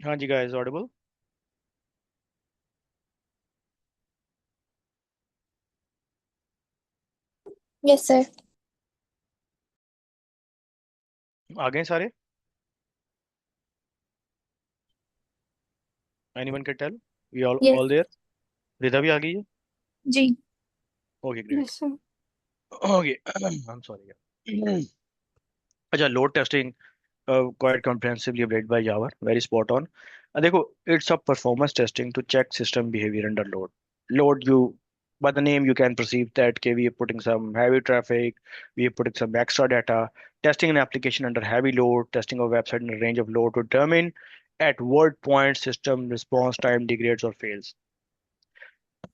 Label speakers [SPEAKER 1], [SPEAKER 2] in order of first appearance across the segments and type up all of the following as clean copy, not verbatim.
[SPEAKER 1] हाँ जी guys audible.
[SPEAKER 2] Yes sir.
[SPEAKER 1] आ गए सारे। Anyone can tell. We
[SPEAKER 2] yes.
[SPEAKER 1] All there. Ridha भी आ गई है।
[SPEAKER 2] जी।
[SPEAKER 1] Okay great.
[SPEAKER 2] Yes sir.
[SPEAKER 1] Okay I am sorry. अच्छा, load testing quite comprehensively read by Java, very spot on. देखो, it's a performance testing to check system behavior under load. Load, you by the name you can perceive that okay, we are putting some heavy traffic, we are putting some extra data, testing an application under heavy load, testing a website in a range of load to determine at what point system response time degrades or fails.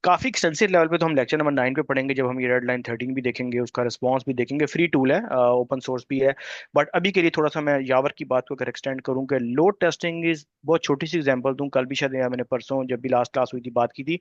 [SPEAKER 1] काफी extensive level पे तो हम lecture number 9 पे पढ़ेंगे, जब हम ये red line 13 भी देखेंगे, उसका रिस्पॉन्स भी देखेंगे। फ्री टूल है, ओपन सोर्स भी है। बट अभी के लिए थोड़ा सा मैं यावर की बात को अगर एक्सटेंड करूं कि लोड टेस्टिंग इज, बहुत छोटी सी एग्जांपल दूं, कल भी शायद या मैंने परसों जब भी लास्ट क्लास हुई थी बात की थी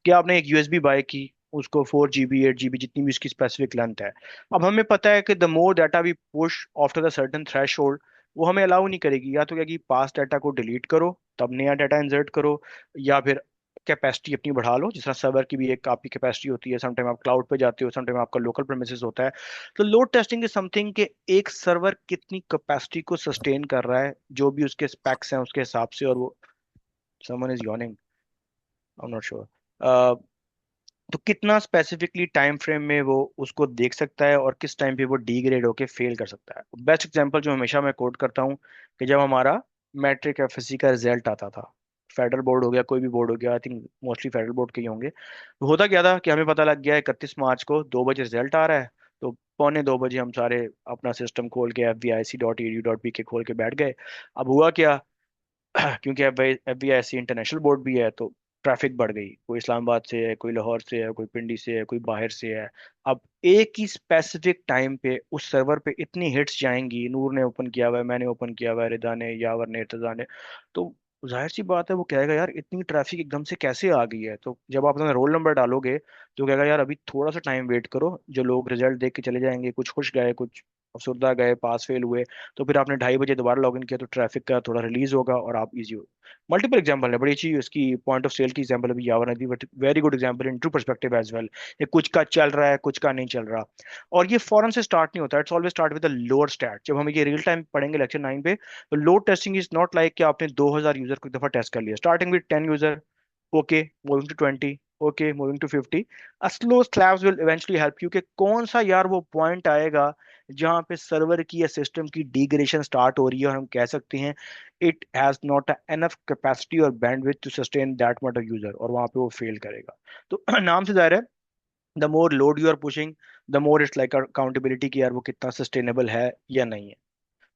[SPEAKER 1] कि आपने एक यूएसबी बाय की, उसको 4 GB 8 GB जितनी भी उसकी स्पेसिफिक लेंथ है। अब हमें पता है कि the more data we push after the certain thresh, वो हमें अलाउ नहीं करेगी। या तो क्या कि पास डाटा को डिलीट करो तब नया डाटा इंसर्ट करो, या फिर कैपेसिटी अपनी बढ़ा लो। जिस तरह सर्वर की भी एक आपकी कैपेसिटी होती है, समटाइम आप क्लाउड पे जाते हो, समटाइम आपका लोकल प्रेमिसेस होता है। तो लोड टेस्टिंग इज समथिंग कि एक सर्वर कितनी कैपेसिटी को सस्टेन कर रहा है, जो भी उसके स्पेक्स हैं उसके हिसाब से। और वो someone is yawning, I am not sure. तो कितना स्पेसिफिकली टाइम फ्रेम में वो उसको देख सकता है और किस टाइम पे वो डिग्रेड होके फेल कर सकता है। बेस्ट एग्जांपल जो हमेशा मैं कोट करता हूँ कि जब हमारा मैट्रिक एफएससी का रिजल्ट आता था, फेडरल बोर्ड हो गया, कोई भी बोर्ड हो गया, I think mostly federal board के ही होंगे, तो होता क्या था कि हमें पता लग गया 31 मार्च को 2 बजे रिजल्ट आ रहा है। तो पौने 2 बजे हम सारे अपना सिस्टम खोल के fvic.edu.pk खोल के बैठ गए। अब हुआ क्या, क्योंकि एफबीआईसी इंटरनेशनल बोर्ड भी है, तो ट्रैफिक बढ़ गई। कोई इस्लामाबाद से है, कोई लाहौर से है, कोई पिंडी से है, कोई बाहर से है। अब एक ही स्पेसिफिक टाइम पे उस सर्वर पे इतनी हिट्स जाएंगी, नूर ने ओपन किया हुआ है, मैंने ओपन किया हुआ है, रिदा ने, यावर ने, इर्तजा ने। तो जाहिर सी बात है वो कहेगा यार इतनी ट्रैफिक एकदम से कैसे आ गई है। तो जब आप अपना रोल नंबर डालोगे तो कहेगा यार अभी थोड़ा सा टाइम वेट करो, जो लोग रिजल्ट देख के चले जाएंगे, कुछ खुश गए, कुछ अफसरदा गए, पास फेल हुए। तो फिर आपने 2:30 बजे दोबारा लॉगिन किया तो ट्रैफिक का थोड़ा रिलीज होगा और आप इजी हो। मल्टीपल एग्जांपल है, बड़ी अच्छी उसकी पॉइंट ऑफ सेल की एग्जांपल अभी यावर ने दी, but very good example in true perspective as well. ये कुछ का चल रहा है, कुछ का नहीं चल रहा। और ये फॉरन से स्टार्ट नहीं होता, it's always start with the lower stat. जब हम ये रियल टाइम पढ़ेंगे लेक्चर 9 पे, तो load testing is not like कि आपने 2000 यूजर को एक दफा टेस्ट कर लिया, starting with 10 user, okay, moving to 20, okay, moving to 50। Slow slabs will eventually help you कि कौन सा यार वो पॉइंट आएगा जहां पे सर्वर की या सिस्टम की डिग्रेडेशन स्टार्ट हो रही है और हम कह सकते हैं it has not enough capacity और bandwidth to sustain that much of user, और वहां पे वो फेल करेगा। तो नाम से जाहिर है, the more load you are pushing, the more it's like accountability की यार वो कितना सस्टेनेबल है या नहीं है।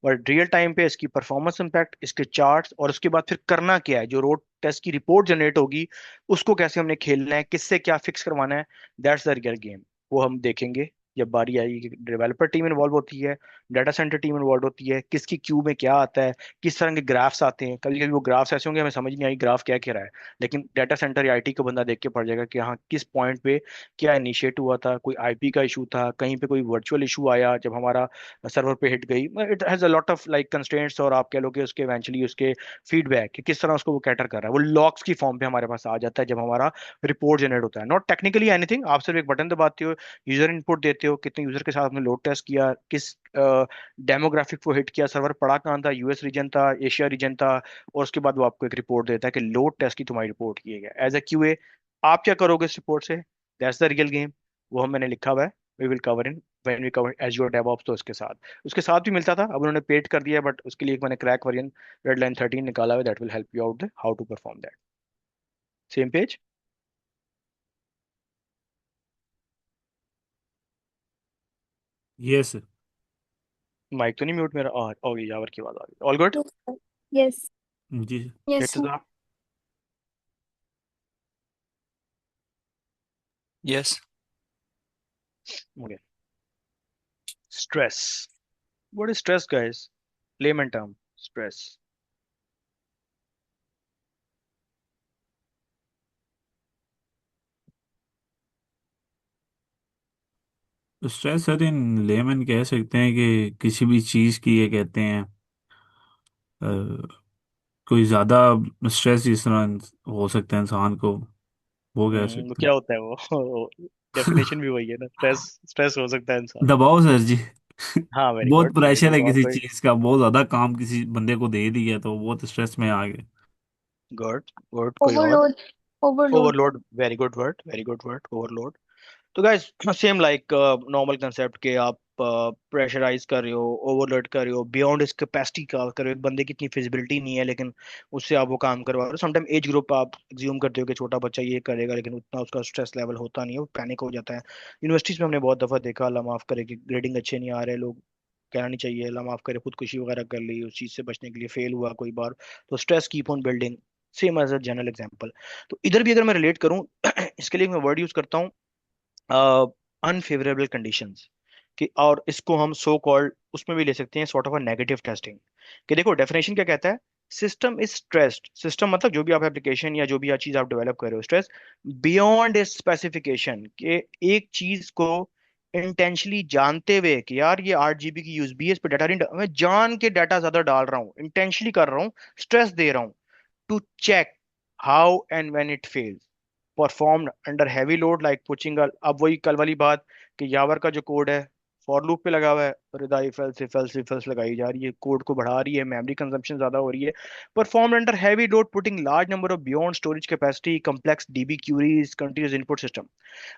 [SPEAKER 1] और रियल टाइम पे इसकी परफॉर्मेंस इंपैक्ट, इसके चार्ट्स, और उसके बाद फिर करना क्या है, जो रोड टेस्ट की रिपोर्ट जनरेट होगी उसको कैसे हमने खेलना है, किससे क्या फिक्स करवाना है, दैट्स द रियल गेम। वो हम देखेंगे जब बारी आएगी कि डेवलपर टीम इन्वॉल्व होती है, डाटा सेंटर टीम इन्वॉल्व होती है, किसकी क्यू में क्या आता है, किस तरह के ग्राफ्स आते हैं। कभी कभी वो ग्राफ्स ऐसे होंगे हमें समझ नहीं आई ग्राफ क्या कह रहा है, लेकिन डाटा सेंटर या आईटी का बंदा देख के पड़ जाएगा कि हाँ किस पॉइंट पे क्या इनिशिएट हुआ था, कोई आईपी का इशू था, कहीं पे कोई वर्चुअल इशू आया जब हमारा सर्वर पे हिट गई। It has a lot of like constraints, और आप कह लो कि उसके इवेंचुअली उसके फीडबैक कि किस तरह उसको वो कैटर कर रहा है, वो लॉग्स की फॉर्म पे हमारे पास आ जाता है जब हमारा रिपोर्ट जनरेट होता है। नॉट टेक्निकली एनीथिंग, आप सिर्फ एक बटन दबाते हो, यूजर इनपुट देते हो, कितने यूजर के साथ आपने लोड टेस्ट किया, किस डेमोग्राफिक को हिट किया, सर्वर पड़ा कहाँ था, यूएस रीजन था, एशिया रीजन था, और उसके बाद वो आपको एक रिपोर्ट देता है कि लोड टेस्ट की तुम्हारी रिपोर्ट किए गया एज ए क्यूए। आप क्या करोगे इस रिपोर्ट से, दैट्स द रियल गेम। वो हम मैंने लिखा हुआ है, we will cover in when we cover Azure DevOps. तो उसके साथ भी मिलता था, अब उन्होंने पेड कर दिया है, बट उसके लिए एक मैंने क्रैक वर्जन रेड लाइन 13 निकाला हुआ, that will help you out how to perform that. Same page.
[SPEAKER 3] Yes.
[SPEAKER 1] Mic तो नहीं म्यूट मेरा, आ गई, यावर की आवाज आ गई, all good.
[SPEAKER 2] Yes sir. Yes.
[SPEAKER 3] जी।
[SPEAKER 2] Yes
[SPEAKER 1] it's
[SPEAKER 2] sir.
[SPEAKER 4] Yes.
[SPEAKER 1] Okay. Stress, what is stress guys, layman term, stress.
[SPEAKER 3] Stress sir in layman कह सकते हैं कि किसी भी चीज़ की ये कहते हैं कोई ज्यादा स्ट्रेस जिस तरह हो सकता है इंसान को, वो कह
[SPEAKER 1] वो
[SPEAKER 3] सकते
[SPEAKER 1] क्या होता है वो डेफिनेशन भी वही है ना, स्ट्रेस। स्ट्रेस हो सकता है
[SPEAKER 3] हैं।
[SPEAKER 1] इंसान को।
[SPEAKER 3] दबाव सर जी।
[SPEAKER 1] हाँ, वेरी
[SPEAKER 3] बहुत
[SPEAKER 1] गुड वेरी
[SPEAKER 3] प्रेशर
[SPEAKER 1] गुड,
[SPEAKER 3] है
[SPEAKER 1] और
[SPEAKER 3] किसी
[SPEAKER 1] कोई?
[SPEAKER 3] चीज का, बहुत ज्यादा काम किसी बंदे को दे दिया तो बहुत स्ट्रेस में आ गए।
[SPEAKER 1] गुड गुड, कोई और?
[SPEAKER 2] Overload. Overload.
[SPEAKER 1] Overload, very good word, very good word, overload. तो guys, same like normal concept के आप प्रेशराइज कर रहे हो, ओवरलोड कर रहे हो, बियॉन्ड इस कैपेसिटी का कर रहे हो, एक बंदे की इतनी फिजिबिलिटी नहीं है लेकिन उससे आप वो काम करवा रहे हो। समटाइम एज ग्रुप आप एज्यूम करते हो कि छोटा बच्चा ये करेगा, लेकिन उतना उसका स्ट्रेस लेवल होता नहीं है, वो पैनिक हो जाता है। यूनिवर्सिटीज में हमने बहुत दफा देखा, अल्लाह माफ करे, कि ग्रेडिंग अच्छे नहीं आ रहे, लोग कहना नहीं चाहिए, अल्लाह माफ करे, खुदकुशी वगैरह कर ली उस चीज से बचने के लिए, फेल हुआ कोई बार, तो stress keep on building. Same as a general example. तो इधर भी अगर मैं रिलेट करूं इसके लिए मैं वर्ड यूज करता हूँ अनफेवरेबल कंडीशंस कि, और इसको हम सो कॉल्ड उसमें भी ले सकते हैं, sort of a negative testing. कि देखो डेफिनेशन क्या कहता है, सिस्टम इज स्ट्रेस्ड, सिस्टम मतलब जो भी आप एप्लीकेशन या जो भी चीज आप डेवलप कर रहे हो, स्ट्रेस बियॉन्ड ए स्पेसिफिकेशन, कि एक चीज को इंटेंशनली जानते हुए कि यार ये 8 GB की यूएसबी है, इस पर डाटा नहीं मैं जान के डाटा ज्यादा डाल रहा हूँ, इंटेंशनली कर रहा हूँ, स्ट्रेस दे रहा हूँ, to check how and when it fails, performed under heavy load like pushing a, अब वही कल वाली बात कि यावर का जो कोड है फॉर लूप पे लगा हुआ है, Rida if else if else if else लगाई जा रही है, कोड को बढ़ा रही है, मेमोरी कंजम्पशन ज्यादा हो रही है, performed under heavy load putting large number of beyond storage capacity, complex DB queries, continuous input system.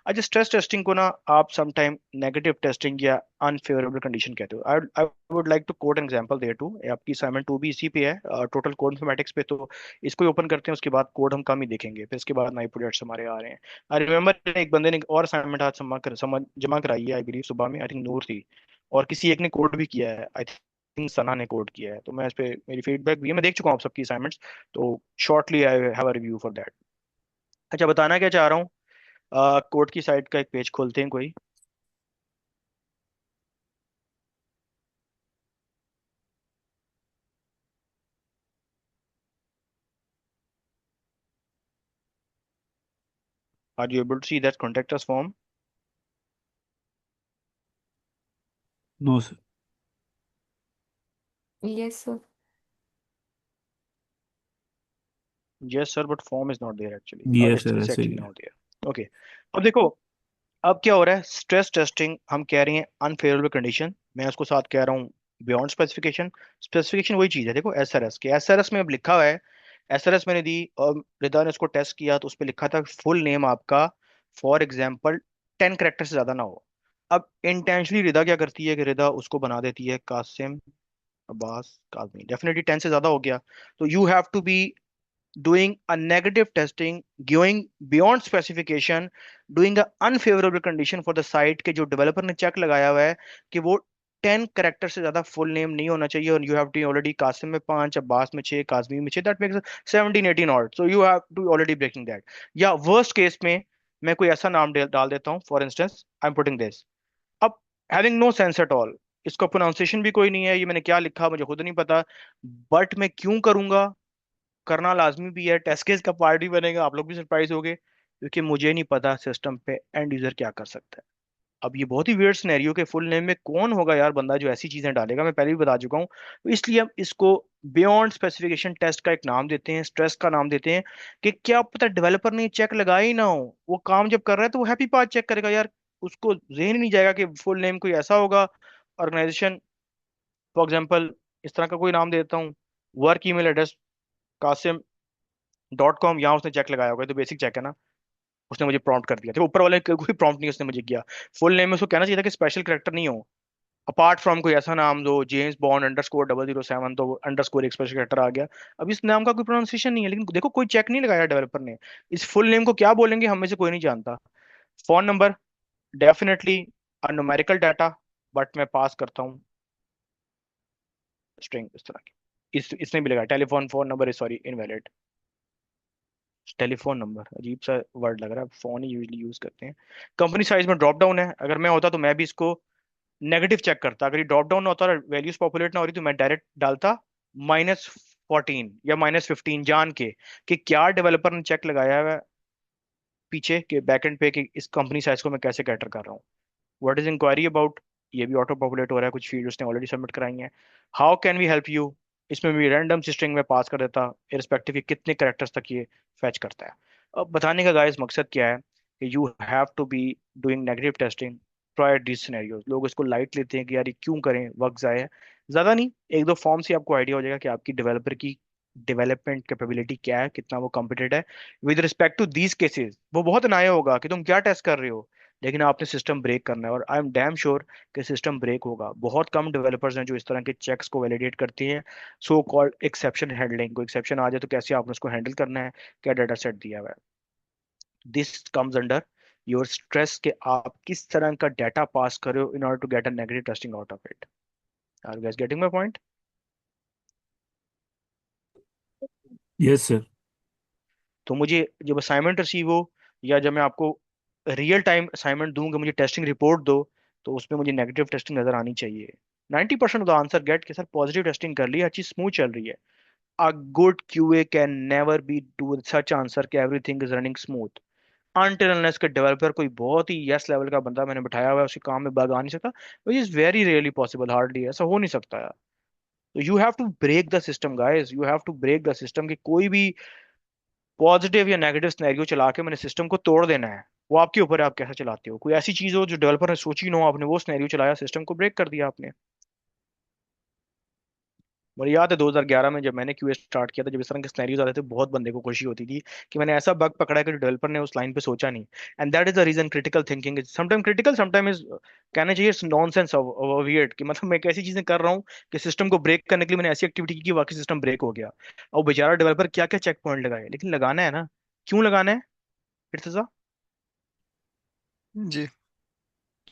[SPEAKER 1] अच्छा, स्ट्रेस टेस्टिंग को ना आप समटाइम नेगेटिव टेस्टिंग या अनफेवरेबल कंडीशन कहते हो। I would like to quote an example there too, आपकी assignment 2 भी इसी पे है, टोटल कोड इन्फॉर्मेटिक्स पे, तो इसको ही ओपन करते हैं, उसके बाद कोड हम कम ही देखेंगे, फिर इसके बाद नए प्रोजेक्ट्स हमारे आ रहे हैं। आई रिमेंबर एक बंदे ने और असाइनमेंट आज जमा कराई है, आई बिलीव सुबह में, आई थिंक नूर थी, और किसी एक ने कोड भी किया है, आई थिंक सना ने कोड किया है, तो मैं इस पे मेरी फीडबैक भी है, मैं देख चुका हूँ आप सबकी असाइनमेंट्स, तो shortly I have a review for that. अच्छा, बताना क्या चाह रहा हूँ, कोड की साइड का एक पेज खोलते हैं कोई। Are you able to see that contact us form?
[SPEAKER 3] No sir.
[SPEAKER 4] Yes, sir.
[SPEAKER 1] Yes, sir, but form is not there actually.
[SPEAKER 3] ये
[SPEAKER 1] It's
[SPEAKER 3] सर
[SPEAKER 1] it's
[SPEAKER 3] ऐसे ही
[SPEAKER 1] actually
[SPEAKER 3] है।
[SPEAKER 1] not there. Okay. अब देखो, अब क्या हो रहा है, स्ट्रेस टेस्टिंग हम कह रहे हैं अनफेवरेबल कंडीशन, मैं उसको साथ कह रहा हूँ बियॉन्ड स्पेसिफिकेशन। स्पेसिफिकेशन वही चीज है, देखो एसआरएस के, एसआरएस में अब लिखा हुआ है, एसआरएस मैंने दी और रिदा ने उसको टेस्ट किया, तो उस पर लिखा था फुल नेम आपका फॉर एग्जाम्पल 10 कैरेक्टर से ज्यादा ना हो। अब इंटेंशनली रिदा क्या करती है कि रिदा उसको बना देती है कासिम अब्बास काजमी, डेफिनेटली 10 से ज्यादा हो गया, तो you have to be doing a negative testing, going beyond specification, doing a unfavorable condition for the site के जो डेवलपर ने चेक लगाया हुआ है कि वो 10 कैरेक्टर से ज्यादा फुल नेम नहीं होना चाहिए, और you have to already Qasim में 5, अब्बास में 6, काजमी में 6, that makes 17 18 odd, so you have to already breaking that. या वर्स्ट केस में मैं कोई ऐसा नाम डाल देता हूँ, for instance I am putting this, अब having no sense at all, इसका प्रोनाउंसिएशन भी कोई नहीं है, ये मैंने क्या लिखा मुझे खुद नहीं पता, बट मैं क्यों करूंगा, करना लाजमी भी है, टेस्ट केस का पार्ट भी बनेगा, आप लोग भी सरप्राइज होगे, क्योंकि मुझे नहीं पता सिस्टम पे एंड यूजर क्या कर सकता है। अब ये बहुत ही वियर्ड सिनेरियो के फुल नेम में कौन होगा यार बंदा जो ऐसी चीजें डालेगा, मैं पहले भी बता चुका हूँ, तो इसलिए हम इसको बियॉन्ड स्पेसिफिकेशन टेस्ट का एक नाम देते हैं, स्ट्रेस का नाम देते हैं, कि क्या पता डेवलपर ने चेक लगाया ही ना हो, वो काम जब कर रहा है तो वो हैप्पी पाथ चेक करेगा यार, उसको जहन ही नहीं जाएगा कि फुल नेम कोई ऐसा होगा, ऑर्गेनाइजेशन, फॉर एग्जाम्पल इस तरह का कोई नाम देता हूँ, वर्क ईमेल एड्रेस कासिम.com, यहाँ उसने चेक लगाया होगा, ये तो बेसिक चेक है ना, उसने मुझे प्रॉम्प्ट कर दिया था, ऊपर वाले का कोई प्रॉम्प्ट नहीं उसने मुझे किया, फुल नेम में उसको कहना चाहिए था कि स्पेशल करेक्टर नहीं हो, अपार्ट फ्रॉम कोई ऐसा नाम दो, जेम्स बॉन्ड _007, तो अंडरस्कोर एक स्पेशल करेक्टर आ गया। अब इस नाम का कोई प्रोनाउंसिएशन नहीं है, लेकिन देखो कोई चेक नहीं लगाया डेवलपर ने, इस फुल नेम को क्या बोलेंगे हम में से कोई नहीं जानता। Phone number definitely a numerical data, but मैं पास करता हूँ स्ट्रिंग इस तरह की, इस इसमें भी लगा telephone phone number is sorry invalid, telephone number अजीब सा वर्ड लग रहा है, फोन ही यूजली यूज करते हैं। कंपनी साइज में ड्रॉप डाउन है, अगर मैं होता तो मैं भी इसको नेगेटिव चेक करता, अगर ये ड्रॉप डाउन होता और वैल्यूज पॉपुलेट ना हो रही तो मैं डायरेक्ट डालता -14 या -15, जान के कि क्या डेवलपर ने चेक लगाया है पीछे के बैकएंड पे कि इस कंपनी साइज को मैं कैसे कैटर कर रहा हूँ। व्हाट इज इंक्वायरी अबाउट, ये भी ऑटो पॉपुलेट हो रहा है, कुछ फील्ड उसने ऑलरेडी सबमिट कराई हैं। How can we help you, इसमें भी रैंडम स्ट्रिंग में पास कर देता, इररिस्पेक्टिव कि कितने कैरेक्टर्स तक ये फैच करता है। अब बताने का गाइस मकसद क्या है कि you have to be doing negative testing prior this scenarios. लोग इसको लाइट लेते हैं कि यार ये क्यों करें, वक्त जाए है। ज्यादा नहीं, एक दो फॉर्म से आपको आइडिया हो जाएगा कि आपकी डेवलपर की डेवलपमेंट कैपेबिलिटी क्या है, कितना वो कॉम्पिटेंट है with respect to these cases. वो बहुत नया होगा कि तुम क्या टेस्ट कर रहे हो, लेकिन आपने सिस्टम ब्रेक करना है, और आई एम डैम श्योर कि सिस्टम ब्रेक होगा। बहुत कम डेवलपर्स हैं जो इस तरह के चेक्स को वैलिडेट करते हैं। सो कॉल्ड एक्सेप्शन हैंडलिंग, कोई एक्सेप्शन आ जाए तो कैसे आपने उसको हैंडल करना है, क्या डाटा सेट दिया हुआ है। This comes under your stress कि आप किस तरह का डाटा पास कर रहे हो in order to get a negative testing out of it. Are you guys getting my point?
[SPEAKER 3] Yes sir.
[SPEAKER 1] तो मुझे जब असाइनमेंट रिसीव हो, या जब मैं आपको रियल टाइम असाइनमेंट दूंगा, मुझे टेस्टिंग रिपोर्ट दो, तो उसमें मुझे नेगेटिव टेस्टिंग नजर आनी चाहिए। 90% ऑफ द आंसर गेट के सर पॉजिटिव टेस्टिंग कर ली, हर चीज स्मूथ चल रही है। A good QA can never be to such answer कि everything is running smooth until unless के डेवलपर कोई बहुत ही यस लेवल का बंदा मैंने बैठाया हुआ है, उसके काम में बग आ नहीं सकता, which is very rarely possible, hardly, ऐसा हो नहीं सकता यार। तो you have to break the system guys, you have to break the system कि कोई भी पॉजिटिव या नेगेटिव सिनेरियो चला के मैंने सिस्टम को तोड़ देना है। वो आपके ऊपर है, आप कैसे चलाते हो। कोई ऐसी चीज हो जो डेवलपर ने सोची ना हो, आपने वो सिनेरियो चलाया, सिस्टम को ब्रेक कर दिया आपने। मुझे याद है 2011 में जब मैंने क्यूए स्टार्ट किया था, जब इस तरह के सिनेरियोज आते थे, बहुत बंदे को खुशी होती थी कि मैंने ऐसा बग पकड़ा है कि डेवलपर ने उस लाइन पे सोचा नहीं। And that is the reason critical thinking is sometime critical, sometime is कहना चाहिए नॉनसेंस और वियर्ड, कि मतलब मैं एक ऐसी चीजें कर रहा हूँ कि सिस्टम को ब्रेक करने के लिए मैंने ऐसी एक्टिविटी की कि वाकई सिस्टम ब्रेक हो गया। और बेचारा डेवलपर क्या क्या चेक पॉइंट लगाए, लेकिन लगाना है ना। क्यों लगाना है इर्तिजा?
[SPEAKER 4] जी।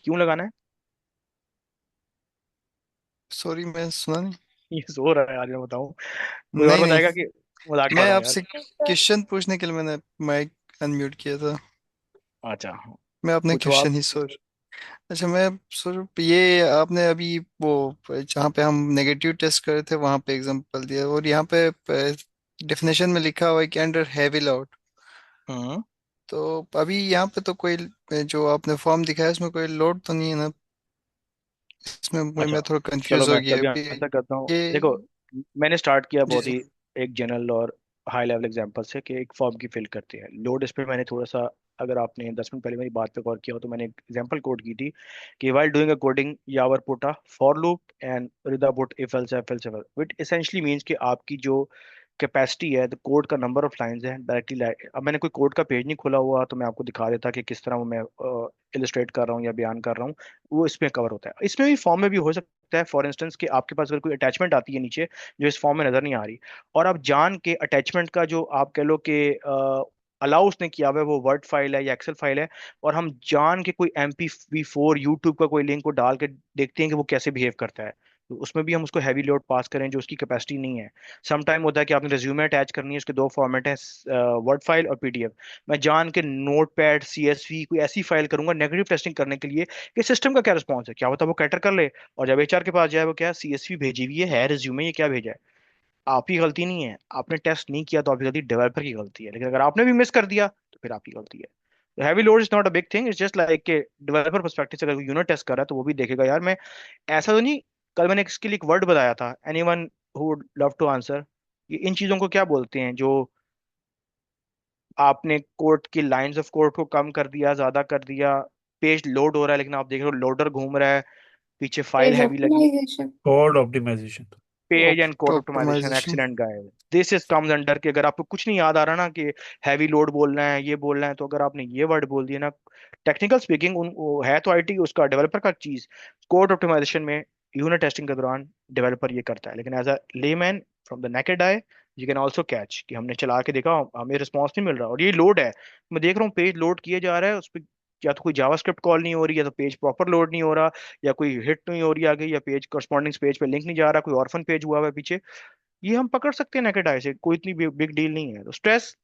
[SPEAKER 1] क्यों लगाना है?
[SPEAKER 4] सॉरी, मैं सुना नहीं।
[SPEAKER 1] ये सो रहा है यार, मैं बताऊं? कोई और
[SPEAKER 4] नहीं नहीं,
[SPEAKER 1] बताएगा कि मजाक कर
[SPEAKER 4] मैं
[SPEAKER 1] रहा हूँ यार?
[SPEAKER 4] आपसे क्वेश्चन पूछने के लिए मैंने माइक अनम्यूट किया था।
[SPEAKER 1] अच्छा,
[SPEAKER 4] मैं अपने
[SPEAKER 1] पूछो आप।
[SPEAKER 4] क्वेश्चन ही सोच। अच्छा, मैं सोच ये आपने अभी वो जहाँ पे हम नेगेटिव टेस्ट कर रहे थे वहां पे एग्जांपल दिया, और यहाँ पे डेफिनेशन में लिखा हुआ है कि अंडर हैवी लोड।
[SPEAKER 1] हम्म।
[SPEAKER 4] तो अभी यहाँ पे तो कोई जो आपने फॉर्म दिखाया है उसमें कोई लोड तो नहीं है ना? इसमें
[SPEAKER 1] अच्छा,
[SPEAKER 4] मैं थोड़ा
[SPEAKER 1] चलो
[SPEAKER 4] कंफ्यूज हो
[SPEAKER 1] मैं
[SPEAKER 4] गया
[SPEAKER 1] तभी
[SPEAKER 4] अभी।
[SPEAKER 1] आंसर करता हूँ।
[SPEAKER 4] ये
[SPEAKER 1] देखो, मैंने स्टार्ट किया
[SPEAKER 4] जी
[SPEAKER 1] बहुत
[SPEAKER 4] जी
[SPEAKER 1] ही एक जनरल और हाई लेवल एग्जांपल से कि एक फॉर्म की फिल करते हैं लोड। इस पे मैंने थोड़ा सा, अगर आपने 10 मिनट पहले मेरी बात पे गौर किया हो, तो मैंने एक एग्जांपल कोड की थी कि while doing a coding Yawar put a for loop and Rida put if else else which essentially means कि आपकी जो कैपेसिटी है, द कोड का नंबर ऑफ लाइंस है डायरेक्टली। अब मैंने कोई कोड का पेज नहीं खोला हुआ, तो मैं आपको दिखा देता कि किस तरह वो मैं इलिस्ट्रेट कर रहा हूँ या बयान कर रहा हूँ। वो इसमें कवर होता है, इसमें भी फॉर्म में भी हो सकता है। फॉर इंस्टेंस कि आपके पास अगर कोई अटैचमेंट आती है नीचे जो इस फॉर्म में नजर नहीं आ रही, और आप जान के अटैचमेंट का जो आप कह लो कि अलाउ उसने किया हुआ है, वो वर्ड फाइल है या एक्सेल फाइल है, और हम जान के कोई MP4 यूट्यूब का कोई लिंक को डाल के देखते हैं कि वो कैसे बिहेव करता है, तो उसमें भी हम उसको हैवी लोड पास करें जो उसकी कैपेसिटी नहीं है। सम टाइम होता है कि आपने रिज्यूमे अटैच करनी है, उसके दो फॉर्मेट है, वर्ड फाइल और PDF। मैं जान के नोट पैड CSV कोई ऐसी फाइल करूंगा नेगेटिव टेस्टिंग करने के लिए कि सिस्टम का क्या रिस्पॉन्स है, क्या होता है वो कैटर कर ले, और जब HR के पास जाए वो क्या CSV भेजी हुई है रिज्यूमे, ये क्या भेजा है। आपकी गलती नहीं है, आपने टेस्ट नहीं किया तो आपकी गलती डेवलपर की गलती है, लेकिन अगर आपने भी मिस कर दिया तो फिर आपकी गलती है। तो heavy load is not a big thing, it's just like के डेवलपर पर्सपेक्टिव से अगर यूनिट टेस्ट कर रहा है तो वो भी देखेगा यार मैं ऐसा तो नहीं। कल मैंने इसके लिए एक वर्ड बताया था, anyone who would love to answer, ये इन चीजों को क्या बोलते हैं जो आपने कोड की लाइंस ऑफ कोड को कम कर दिया, ज्यादा कर दिया, पेज लोड हो रहा है लेकिन आप देख रहे हो लोडर घूम रहा है, पीछे फाइल
[SPEAKER 2] Page
[SPEAKER 1] हैवी लगी।
[SPEAKER 2] optimization.
[SPEAKER 3] Code optimization.
[SPEAKER 1] Page and code optimization,
[SPEAKER 4] optimization.
[SPEAKER 1] Excellent guys. This is comes under कि अगर आपको कुछ नहीं याद आ रहा ना कि हैवी लोड बोलना है, ये बोलना है, तो अगर आपने ये वर्ड बोल दिया ना, टेक्निकल स्पीकिंग उन वो है तो IT उसका डेवलपर का चीज, कोड ऑप्टिमाइजेशन में यूनिट टेस्टिंग के दौरान डेवलपर ये करता है, लेकिन as a layman from the naked eye you can also catch कि हमने चला के देखा, हमें रिस्पॉन्स नहीं मिल रहा और ये लोड है। मैं देख रहा हूँ पेज लोड किए जा रहा है, उस पर या तो कोई जावास्क्रिप्ट कॉल नहीं हो रही, या तो पेज प्रॉपर लोड नहीं हो रहा, या कोई हिट नहीं हो रही आगे, या पेज करस्पॉन्डिंग पेज पे लिंक नहीं जा रहा, कोई ऑर्फन पेज हुआ हुआ है पीछे। ये हम पकड़ सकते हैं नेकेड आई से, कोई इतनी बिग डील नहीं है। तो स्ट्रेस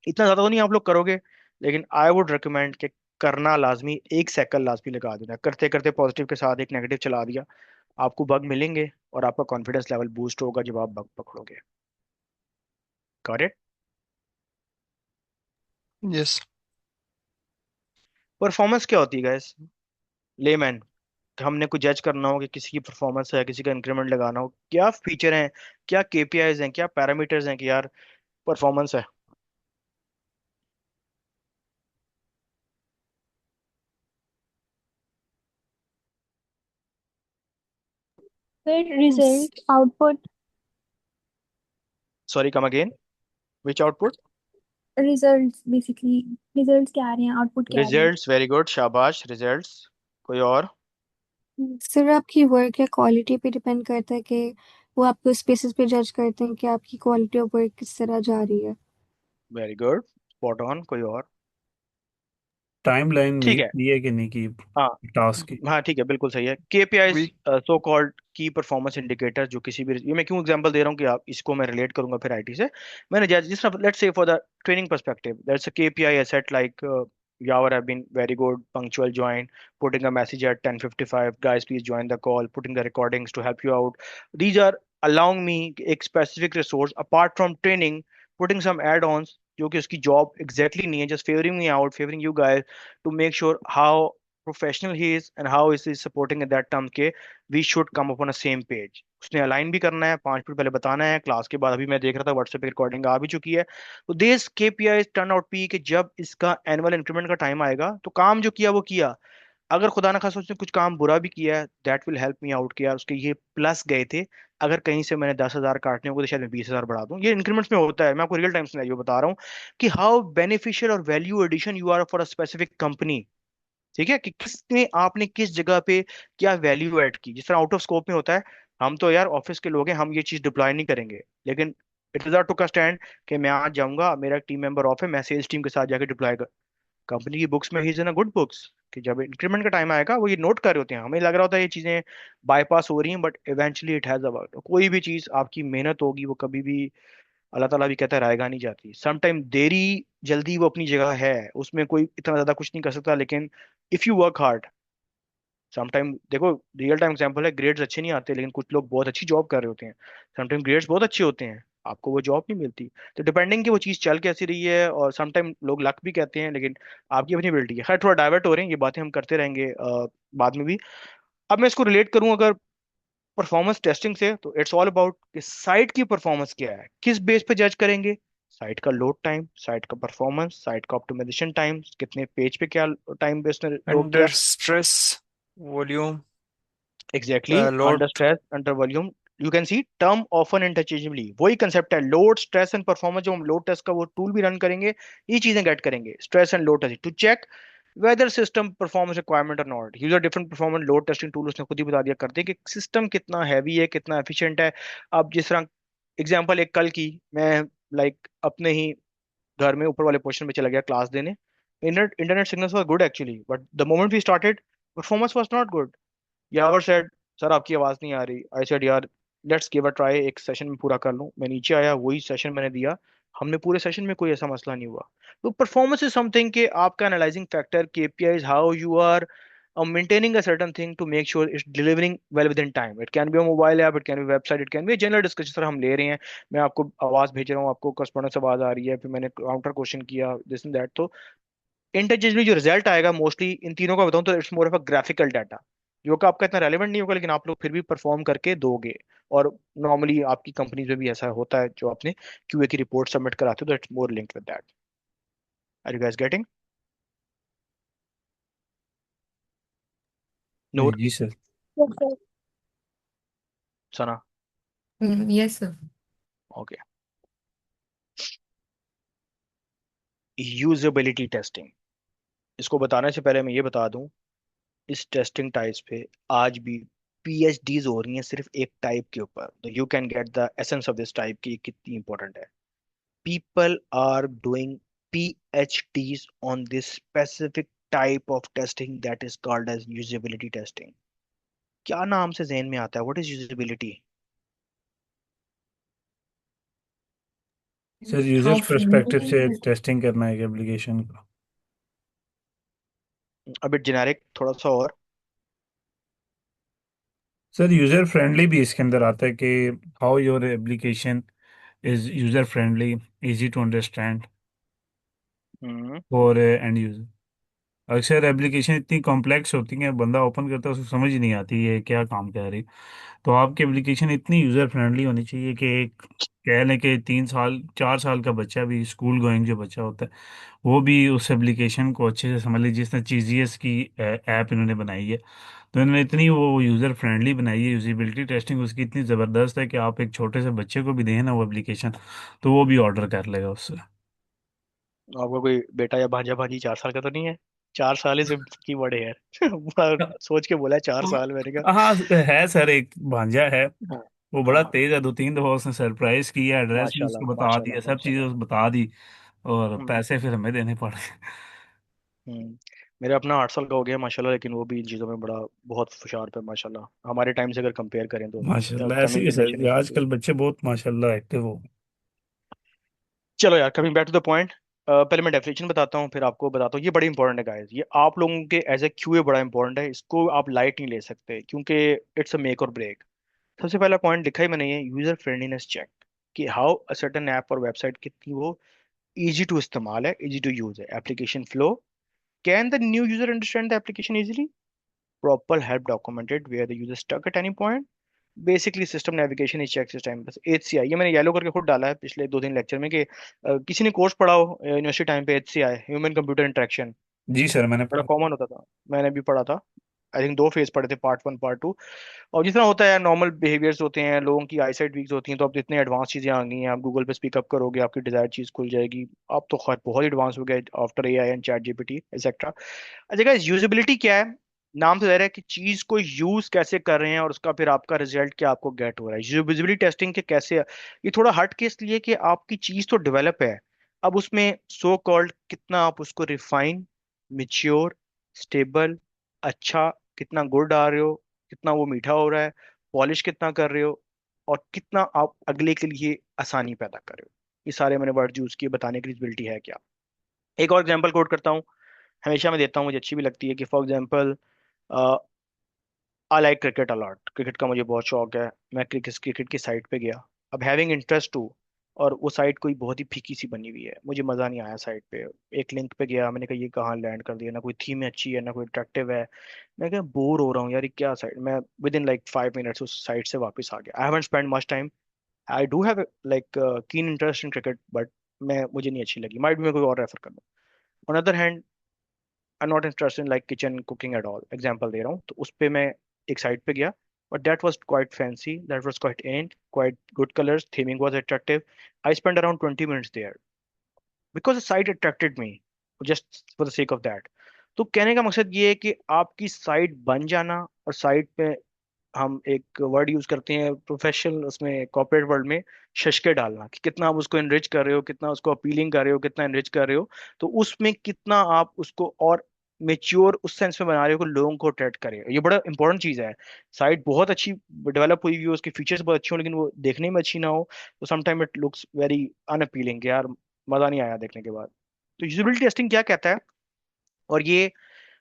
[SPEAKER 1] इतना ज्यादा तो नहीं आप लोग करोगे, लेकिन आई वुड रिकमेंड कि करना लाजमी, एक साइकिल लाजमी लगा देना, करते करते पॉजिटिव के साथ एक नेगेटिव चला दिया, आपको बग मिलेंगे और आपका कॉन्फिडेंस लेवल बूस्ट होगा जब आप बग पकड़ोगे। Got it?
[SPEAKER 4] यस।
[SPEAKER 1] परफॉर्मेंस क्या होती है गाइस, लेमैन? हमने कुछ जज करना हो कि किसी की परफॉर्मेंस है, किसी का इंक्रीमेंट लगाना हो, क्या फीचर हैं, क्या केपीआईज हैं, क्या पैरामीटर्स हैं कि यार परफॉर्मेंस है?
[SPEAKER 2] फिर result output,
[SPEAKER 1] sorry, come again. Which output?
[SPEAKER 2] Results basically, results क्या आ रहे हैं, आउटपुट क्या आ रही है।
[SPEAKER 1] रिजल्ट्स, वेरी गुड, शाबाश, रिजल्ट्स। कोई और?
[SPEAKER 5] सिर्फ आपकी वर्क या क्वालिटी पे डिपेंड करता है कि वो आपको उस बेसिस पे जज करते हैं कि आपकी क्वालिटी ऑफ वर्क किस तरह जा रही है।
[SPEAKER 1] Very good, spot on. कोई और?
[SPEAKER 3] टाइमलाइन
[SPEAKER 1] ठीक
[SPEAKER 3] मीट
[SPEAKER 1] है।
[SPEAKER 3] की है कि नहीं की
[SPEAKER 1] हाँ,
[SPEAKER 3] टास्क की।
[SPEAKER 1] हाँ, ठीक है, बिल्कुल सही है। केपीआईज,
[SPEAKER 4] वीक
[SPEAKER 1] सो कॉल्ड की परफॉर्मेंस इंडिकेटर, जो किसी भी, ये मैं क्यों एग्जांपल दे रहा हूँ कि आप इसको मैं रिलेट करूंगा फिर आईटी से। मैंने जिस तरह, let's say for the training perspective, there's a KPI asset like Yawar have been very good, punctual join, putting a message at 10:55, guys please join the call, putting the recordings to help you out. These are allowing me एक specific resource apart from training, putting some add-ons जो कि उसकी job exactly नहीं है, just favoring me out, favoring you guys to make sure how professional he is and how is is supporting in that term के we should come upon same page. उसने align भी करना है, 5 minute पहले बताना है क्लास के बाद। अभी मैं देख रहा था व्हाट्सएप पे रिकॉर्डिंग आ भी चुकी है। तो this KPI turn out P कि जब इसका एनुअल इंक्रीमेंट का टाइम आएगा तो काम जो किया वो किया। अगर खुदा ना खास्ता उसने कुछ काम बुरा भी किया है, that will help me out कि यार उसके ये प्लस गए थे, अगर कहीं से मैंने 10,000 काटने होंगे तो शायद मैं 20,000 बढ़ा दूं। ये इंक्रीमेंट्स में होता है, मैं आपको रियल टाइम सिनेरियो बता रहा हूँ कि हाउ बेनिफिशियल और value addition you are for a specific company. ठीक है, कि किसने, आपने किस जगह पे क्या वैल्यू ऐड की। जिस तरह आउट ऑफ स्कोप में होता है, हम तो यार ऑफिस के लोग हैं, हम ये चीज डिप्लॉय नहीं करेंगे, लेकिन इट इज आर टू का स्टैंड कि मैं आज जाऊंगा, मेरा टीम मेंबर ऑफ है, मैं सेल्स टीम के साथ जाके डिप्लॉय कर। कंपनी की बुक्स में he is in a good books कि जब इंक्रीमेंट का टाइम आएगा वो ये नोट कर रहे होते हैं। हमें लग रहा होता है ये चीजें बाईपास हो रही हैं, but eventually it has about, कोई भी चीज आपकी मेहनत होगी वो कभी भी, अल्लाह ताला भी कहता है, रायगा नहीं जाती। समटाइम देरी, जल्दी वो अपनी जगह है, उसमें कोई इतना ज्यादा कुछ नहीं कर सकता, लेकिन if you work hard sometime, देखो रियल टाइम एग्जांपल है, ग्रेड्स अच्छे नहीं आते लेकिन कुछ लोग बहुत अच्छी जॉब कर रहे होते हैं। समटाइम ग्रेड्स बहुत अच्छे होते हैं, आपको वो जॉब नहीं मिलती। तो डिपेंडिंग कि वो चीज़ चल कैसी रही है, और समटाइम लोग लक भी कहते हैं, लेकिन आपकी अपनी एबिलिटी है। खैर, थोड़ा डाइवर्ट हो रहे हैं, ये बातें हम करते रहेंगे बाद में भी। अब मैं इसको रिलेट करूं अगर परफॉर्मेंस टेस्टिंग से, तो इट्स ऑल अबाउट कि साइट की परफॉर्मेंस क्या है, किस बेस पे जज करेंगे। साइट का लोड टाइम, साइट का परफॉर्मेंस, साइट का ऑप्टिमाइजेशन टाइम, कितने पेज पे क्या टाइम बेस ने लोड
[SPEAKER 4] अंडर
[SPEAKER 1] किया।
[SPEAKER 4] Stress, volume,
[SPEAKER 1] exactly, under
[SPEAKER 4] load.
[SPEAKER 1] Stress, under volume, you can see term often interchangeably, वही कंसेप्ट है, लोड, स्ट्रेस एंड परफॉर्मेंस। जो हम लोड टेस्ट का वो टूल भी रन करेंगे, ये चीजें गेट करेंगे, stress and load test to check whether system performance requirement और not. User different performance load testing tool उसने खुद ही बता दिया करते हैं कि सिस्टम कितना हैवी है, कितना एफिशिएंट है। अब जिस तरह एग्जांपल एक कल की, मैं लाइक अपने ही घर में ऊपर वाले पोर्शन में चला गया क्लास देने। Internet internet signals were good actually, but the moment we started performance was not good. Yawar said, sir आपकी आवाज नहीं आ रही। आई सेड यार लेट्स गिव अ ट्राई, एक सेशन में पूरा कर लूं। मैं नीचे आया, वही सेशन मैंने दिया, हमने पूरे सेशन में कोई ऐसा मसला नहीं हुआ। तो परफॉर्मेंस इज समथिंग कि आपका analysing factor, KPIs, how you are maintaining a certain thing to make sure it's delivering well within time. It can be a mobile app, it can be a website, it can be a general discussion sir हम ले रहे हैं, मैं आपको आवाज भेज रहा हूँ, आपको करस्पॉन्डेंस आवाज आ रही है, फिर मैंने काउंटर क्वेश्चन किया, दिस एंड दैट। तो इंटरचेंजबली जो रिजल्ट आएगा मोस्टली इन तीनों का बताऊं तो it's more of a graphical data, जो कि आपका इतना रेलेवेंट नहीं होगा, लेकिन आप लोग फिर भी परफॉर्म करके दोगे। और नॉर्मली आपकी कंपनीज में भी ऐसा होता है, जो आपने क्यूए की रिपोर्ट सबमिट कराते हो तो it's more linked with that. Are you guys getting? Noor,
[SPEAKER 3] ji sir.
[SPEAKER 2] Yes sir.
[SPEAKER 1] Sana,
[SPEAKER 6] Yes, sir.
[SPEAKER 1] Okay. Usability testing, इसको बताने से पहले मैं ये बता दूं, इस टेस्टिंग टाइप्स पे आज भी पीएचडीज हो रही हैं सिर्फ एक टाइप के ऊपर, तो you can get the essence of this type की कितनी इंपॉर्टेंट है। people are doing PhDs on this specific type of testing that is called as usability testing। क्या नाम से जहन में आता है, what is usability?
[SPEAKER 3] Sir user
[SPEAKER 6] How
[SPEAKER 3] perspective
[SPEAKER 6] friendly
[SPEAKER 3] से
[SPEAKER 6] is it?
[SPEAKER 3] टेस्टिंग करना है एप्लीकेशन का।
[SPEAKER 1] अ बिट जेनेरिक, थोड़ा सा और।
[SPEAKER 3] सर यूजर फ्रेंडली भी इसके अंदर आता है कि how your application is user friendly, easy to understand
[SPEAKER 1] hmm.
[SPEAKER 3] For end user. अक्सर एप्लीकेशन इतनी कॉम्प्लेक्स होती है, बंदा ओपन करता है उसको समझ ही नहीं आती ये क्या काम कर रही। तो आपकी एप्लीकेशन इतनी यूज़र फ्रेंडली होनी चाहिए कि एक कह लें कि 3 साल 4 साल का बच्चा भी, स्कूल गोइंग जो बच्चा होता है, वो भी उस एप्लीकेशन को अच्छे से समझ लीजिए। जिस तरह चीजीएस की ऐप इन्होंने बनाई है, तो इन्होंने इतनी वो यूज़र फ्रेंडली बनाई है, यूजिबिलिटी टेस्टिंग उसकी इतनी ज़बरदस्त है कि आप एक छोटे से बच्चे को भी दें ना वो एप्लीकेशन, तो वो भी ऑर्डर कर लेगा उससे।
[SPEAKER 1] आपका कोई बेटा या भांजा भांजी 4 साल का तो नहीं है? 4 साल ही सिर्फ की बड़े यार। बड़ा सोच के बोला है 4 साल, मैंने कहा।
[SPEAKER 3] हाँ है सर, एक भांजा है,
[SPEAKER 1] हाँ
[SPEAKER 3] वो बड़ा
[SPEAKER 1] हाँ।
[SPEAKER 3] तेज है। 2-3 दफा उसने सरप्राइज किया, एड्रेस भी
[SPEAKER 1] माशाल्लाह
[SPEAKER 3] उसको बता दिया,
[SPEAKER 1] माशाल्लाह
[SPEAKER 3] सब चीजें
[SPEAKER 1] माशाल्लाह।
[SPEAKER 3] उसको बता दी, और
[SPEAKER 1] हम्म
[SPEAKER 3] पैसे फिर हमें देने पड़े।
[SPEAKER 1] हम्म। मेरा अपना 8 साल का हो गया माशाल्लाह, लेकिन वो भी इन चीज़ों में बड़ा बहुत हुशार है माशाल्लाह, हमारे टाइम से अगर कंपेयर करें तो।
[SPEAKER 3] माशाल्लाह ऐसे ही
[SPEAKER 1] कमिंग
[SPEAKER 3] है सर,
[SPEAKER 1] जनरेशन
[SPEAKER 3] ये
[SPEAKER 1] इज वेरी।
[SPEAKER 3] आजकल बच्चे बहुत माशाल्लाह एक्टिव हो।
[SPEAKER 1] चलो यार, coming back to the point. पहले मैं डेफिनेशन बताता हूँ, फिर आपको बताता हूँ। ये बड़ी इंपॉर्टेंट है गाइस, ये आप लोगों के एज ए क्यूए बड़ा इंपॉर्टेंट है, इसको आप लाइट नहीं ले सकते, क्योंकि इट्स अ मेक और ब्रेक। सबसे पहला पॉइंट लिखा ही मैंने, ये यूजर फ्रेंडलीनेस चेक, कि हाउ अ सर्टेन ऐप और वेबसाइट कितनी वो इजी टू इस्तेमाल है, इजी टू यूज है। Application flow, can the new user understand the application easily, proper help documented where the user stuck at any point, basically system navigation is check system. बस HCI ये मैंने yellow करके खुद डाला है पिछले 2-3 lecture में, कि किसी ने कोर्स पढ़ा हो यूनिवर्सिटी टाइम पे, HCI ह्यूमन कंप्यूटर इंटरेक्शन,
[SPEAKER 3] जी सर, मैंने
[SPEAKER 1] बड़ा
[SPEAKER 3] पढ़ा।
[SPEAKER 1] कॉमन होता था। मैंने भी पढ़ा था। आई थिंक 2 फेज पढ़े थे, पार्ट 1 पार्ट 2। और जितना होता है नॉर्मल बिहेवियर्स होते हैं, लोगों की आईसाइट वीक्स होती हैं, तो अब इतने एडवांस चीजें आ गई हैं, आप गूगल पे स्पीकअप करोगे आपकी डिजायर चीज खुल जाएगी। अब तो खैर बहुत एडवांस हो गया after AI and chat GPT etcetera. अच्छा गाइस, यूजेबिलिटी क्या है? नाम से जाहिर है कि चीज को यूज कैसे कर रहे हैं, और उसका फिर आपका रिजल्ट क्या आपको गेट हो रहा है। यूजेबिलिटी टेस्टिंग के कैसे, ये थोड़ा हट के इसलिए कि आपकी चीज तो डेवलप है, अब उसमें सो कॉल्ड कितना आप उसको रिफाइन, मिच्योर, स्टेबल, अच्छा, कितना गुड़ डाल रहे हो, कितना वो मीठा हो रहा है, पॉलिश कितना कर रहे हो, और कितना आप अगले के लिए आसानी पैदा कर रहे हो। ये सारे मैंने वर्ड यूज किए बताने की यूजेबिलिटी है क्या। एक और एग्जांपल कोट करता हूँ, हमेशा मैं देता हूँ, मुझे अच्छी भी लगती है, कि for example I like cricket a lot, cricket का मुझे बहुत शौक है। मैं क्रिकेट की साइट पे गया, अब हैविंग इंटरेस्ट टू, और वो साइट कोई बहुत ही फीकी सी बनी हुई है, मुझे मज़ा नहीं आया साइट पे। एक लिंक पे गया, मैंने कहा ये कहाँ लैंड कर दिया, ना कोई थीम अच्छी है ना कोई अट्रैक्टिव है। मैं क्या बोर हो रहा हूँ यार, ये क्या साइट। मैं विद इन लाइक 5 मिनट्स उस साइट से वापस आ गया। I haven't spend much time, I do have like keen interest in cricket, but मैं मुझे नहीं अच्छी लगी, माइट भी मैं कोई और रेफर कर दूँ। On other hand, I not interested in like kitchen cooking at all, example दे रहा हूँ, तो उस पे मैं एक साइट पे गया, but that was quite fancy, that was quite and quite good colours, theming was attractive. I spend around 20 minutes there because the site attracted me, just for the sake of that. तो कहने का मकसद ये है कि आपकी site बन जाना, और साइट पे हम एक वर्ड यूज करते हैं प्रोफेशनल, उसमें कॉर्पोरेट वर्ल्ड में, शशके डालना, कि कितना आप उसको एनरिच कर रहे हो, कितना उसको अपीलिंग कर रहे हो, कितना एनरिच कर रहे हो। तो उसमें कितना आप उसको और मेच्योर उस सेंस में बना रहे हो कि लोगों को अट्रैक्ट करे, ये बड़ा इंपॉर्टेंट चीज़ है। साइट बहुत अच्छी डेवलप हुई हुई हो, उसके फीचर्स बहुत अच्छे हो, लेकिन वो देखने में अच्छी ना हो, तो समटाइम इट लुक्स वेरी अनअपीलिंग, यार मज़ा नहीं आया देखने के बाद। तो यूजिबिलिटी टेस्टिंग क्या कहता है, और ये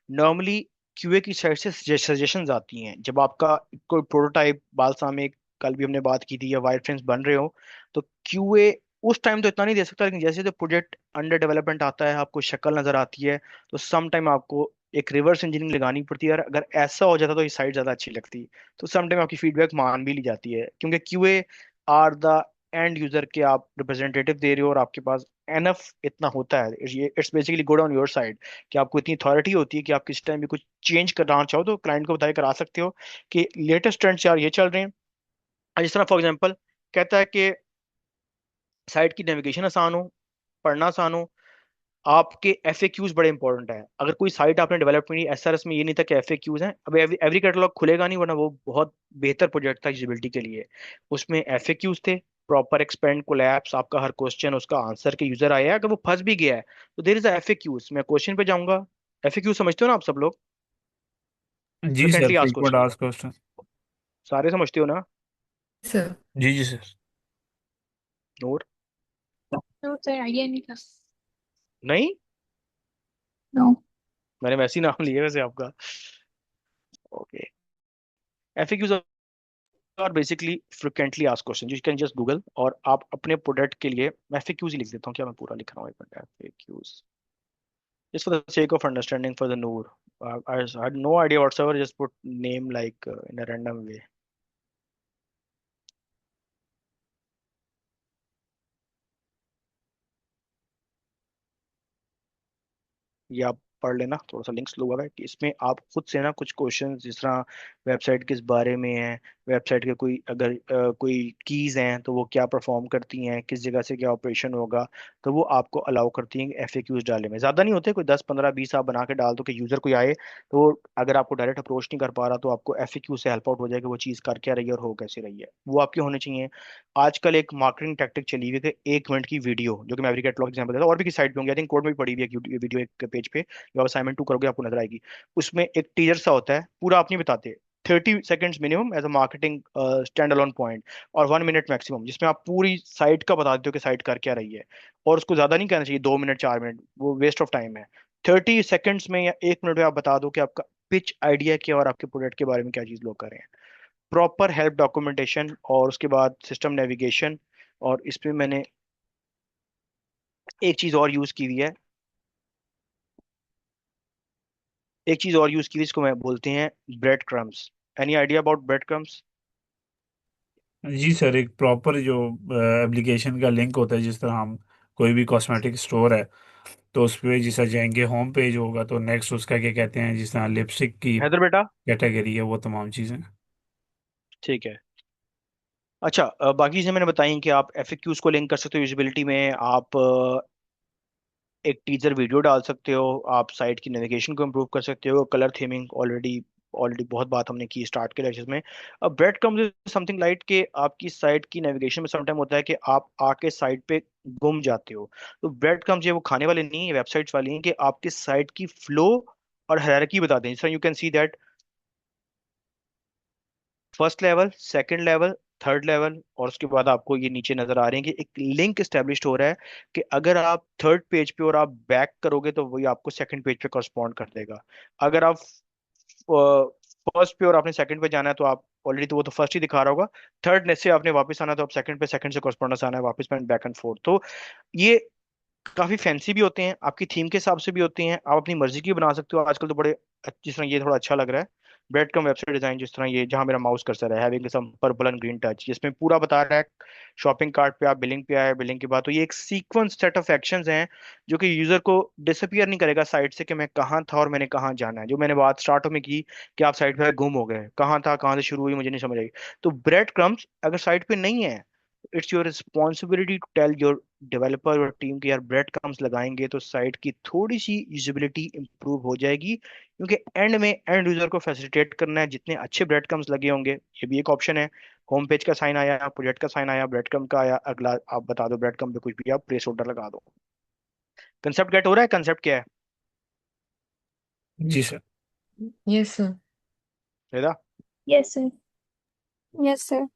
[SPEAKER 1] नॉर्मली QA की साइड से सजेशंस आती हैं जब आपका कोई प्रोटोटाइप बालसामिक, कल भी हमने बात की थी, या वायरफ्रेम्स बन रहे हो। तो QA उस टाइम तो इतना नहीं दे सकता, लेकिन जैसे जैसे प्रोजेक्ट अंडर डेवलपमेंट आता है, आपको शक्ल नजर आती है, तो सम टाइम आपको एक रिवर्स इंजीनियरिंग लगानी पड़ती है, और अगर ऐसा हो जाता तो ये साइट ज्यादा अच्छी लगती। तो सम टाइम आपकी फीडबैक मान भी ली जाती है, क्योंकि QA are the end user के आप रिप्रेजेंटेटिव दे रहे हो, और आपके पास एनफ इतना होता है, ये it's basically good on your side, कि आपको इतनी अथॉरिटी होती है कि आप किस टाइम भी कुछ चेंज कराना चाहो तो क्लाइंट को बताए करा सकते हो, कि लेटेस्ट ट्रेंड्स यार ये चल रहे हैं। और जिस तरह फॉर एग्जांपल कहता है कि साइट की नेविगेशन आसान हो, पढ़ना आसान हो, आपके FAQs बड़े इंपॉर्टेंट है। अगर कोई साइट आपने डेवलप करी, SRS में ये नहीं था कि FAQs हैं, अब एवरी कैटलॉग खुलेगा नहीं, वरना वो बहुत बेहतर प्रोजेक्ट था यूजिबिलिटी के लिए। उसमें FAQs थे, प्रॉपर एक्सपेंड कोलैप्स, आपका हर क्वेश्चन उसका आंसर के यूजर आया है, अगर वो फंस भी गया है तो देर इज FAQs। मैं क्वेश्चन पे जाऊंगा, FAQ समझते हो ना आप सब लोग?
[SPEAKER 3] जी sir,
[SPEAKER 1] frequently asked
[SPEAKER 3] frequent
[SPEAKER 1] question,
[SPEAKER 3] asked question.
[SPEAKER 1] सारे समझते हो ना?
[SPEAKER 6] सर।
[SPEAKER 3] जी जी sir.
[SPEAKER 1] Noor?
[SPEAKER 2] No sir, idea नहीं था।
[SPEAKER 1] नहीं,
[SPEAKER 2] नो।
[SPEAKER 1] मैंने वैसे ही नाम लिया वैसे आपका। ओके। FAQs are basically frequently asked question, you can just Google, और आप अपने प्रोडक्ट के लिए, मैं FAQs ही लिख देता हूँ, क्या मैं पूरा लिख रहा हूँ, एक minute, FAQs just for the sake of understanding for the Noor. I had no idea whatsoever. Just put name like in a random way. ये आप पढ़ लेना, थोड़ा सा लिंक स्लो हुआ है कि इसमें आप खुद से ना कुछ क्वेश्चन जिस तरह वेबसाइट किस बारे में है, वेबसाइट के कोई अगर कोई कीज हैं तो वो क्या परफॉर्म करती हैं, किस जगह से क्या ऑपरेशन होगा, तो वो आपको अलाउ करती हैं एफएक्यूज डालने में। ज़्यादा नहीं होते, कोई 10 15 20 आप बना के डाल दो कि यूज़र कोई आए तो अगर आपको डायरेक्ट अप्रोच नहीं कर पा रहा तो आपको एफएक्यू से हेल्प आउट हो जाएगा वो चीज़ कर क्या रही है और हो कैसे रही है, वो आपके होने चाहिए। आजकल एक मार्केटिंग टैक्टिक चली हुई है कि 1 मिनट की वीडियो, जो कि मैं एवरी कैटलॉग एग्जाम्पल देता हूँ और भी किसी साइट पे होंगी, आई थिंक कोड में भी पड़ी हुई है एक वीडियो एक पेज पे, जो आप असाइनमेंट 2 करोगे आपको नजर आएगी। उसमें एक टीजर सा होता है, पूरा आप नहीं बताते, 30 seconds minimum as a marketing stand alone point, और 1 मिनट मैक्सिमम, जिसमें आप पूरी साइट का बता देते हो कि साइट कर क्या रही है। और उसको ज्यादा नहीं कहना चाहिए, 2 मिनट 4 मिनट, वो वेस्ट ऑफ टाइम है। 30 सेकेंड्स में या 1 मिनट में आप बता दो कि आपका पिच आइडिया क्या और आपके प्रोडक्ट के बारे में क्या चीज लोग कर रहे हैं। प्रॉपर हेल्प डॉक्यूमेंटेशन और उसके बाद सिस्टम नेविगेशन। और इसमें मैंने एक चीज और यूज की हुई है, एक चीज और यूज की हुई है, इसको मैं बोलते हैं bread crumbs. Any idea about bread crumbs?
[SPEAKER 3] जी सर, एक प्रॉपर जो एप्लीकेशन का लिंक होता है, जिस तरह हम कोई भी कॉस्मेटिक स्टोर है तो उस पे जिस तरह जाएंगे होम पेज होगा तो नेक्स्ट उसका क्या कहते हैं, जिस तरह लिपस्टिक की
[SPEAKER 1] हैदर बेटा,
[SPEAKER 3] कैटेगरी है, वो तमाम चीज़ें।
[SPEAKER 1] ठीक है। अच्छा, बाकी चीजें मैंने बताई कि आप एफएक्यूज को लिंक कर सकते हो यूजिबिलिटी में, आप एक टीजर वीडियो डाल सकते हो, आप साइट की नेविगेशन को इम्प्रूव कर सकते हो, कलर थीमिंग ऑलरेडी ऑलरेडी बहुत बात हमने की स्टार्ट के लेक्चर्स में। अब bread comes is something light के आपकी साइट की नेविगेशन में समटाइम होता है कि आप आके साइट पे गुम जाते हो। तो ब्रेड कम्स ये वो खाने वाले नहीं है, वेबसाइट्स वाली हैं कि आपकी साइट की फ्लो और हायरार्की बता दें। जिस तरह you can see that first level, second level, third level, और उसके बाद आपको ये नीचे नजर आ रहे हैं कि एक लिंक एस्टेब्लिश हो रहा है कि अगर आप थर्ड पेज पे और आप बैक करोगे तो वही आपको सेकंड पेज पे करस्पॉन्ड कर देगा। अगर आप फर्स्ट पे और आपने सेकंड पे जाना है तो आप ऑलरेडी, तो वो तो फर्स्ट ही दिखा रहा होगा, थर्ड से आपने वापस आना है तो आप सेकंड पे, सेकंड से करस्पॉन्डेंस आना है वापस में, बैक एंड फोर्थ। तो ये काफी फैंसी भी होते हैं, आपकी थीम के हिसाब से भी होते हैं, आप अपनी मर्जी की बना सकते हो आजकल तो बड़े। जिस तरह ये थोड़ा अच्छा लग रहा है ब्रेड कम वेबसाइट डिजाइन, जिस तरह ये जहां मेरा माउस कर्सर है, having some purple and green touch, जिसमें पूरा बता रहा है शॉपिंग कार्ट पे आप बिलिंग पे आए, बिलिंग के बाद तो ये एक सीक्वेंस सेट ऑफ एक्शंस हैं जो कि यूजर को डिसअपियर नहीं करेगा साइट से कि मैं कहाँ था और मैंने कहाँ जाना है। जो मैंने बात स्टार्ट में की कि आप साइट पे गुम हो गए, कहाँ था कहाँ से शुरू हुई मुझे नहीं समझ आई, तो ब्रेड क्रम्स अगर साइट पे नहीं है, it's your responsibility to tell your developer और टीम की यार ब्रेड क्रम्स लगाएंगे तो साइट की थोड़ी सी यूजिबिलिटी इंप्रूव हो जाएगी। क्योंकि एंड में एंड यूजर को फैसिलिटेट करना है, जितने अच्छे ब्रेड क्रम्स लगे होंगे, ये भी एक ऑप्शन है। होम पेज का साइन आया, प्रोजेक्ट का साइन आया, ब्रेड क्रम का आया, अगला आप बता दो ब्रेड क्रम पे कुछ भी, आप प्लेस होल्डर लगा दो। कंसेप्ट गेट हो रहा है? कंसेप्ट क्या है
[SPEAKER 3] जी sir.
[SPEAKER 6] Yes, sir.
[SPEAKER 1] Veda?
[SPEAKER 2] Yes sir.
[SPEAKER 5] Yes sir.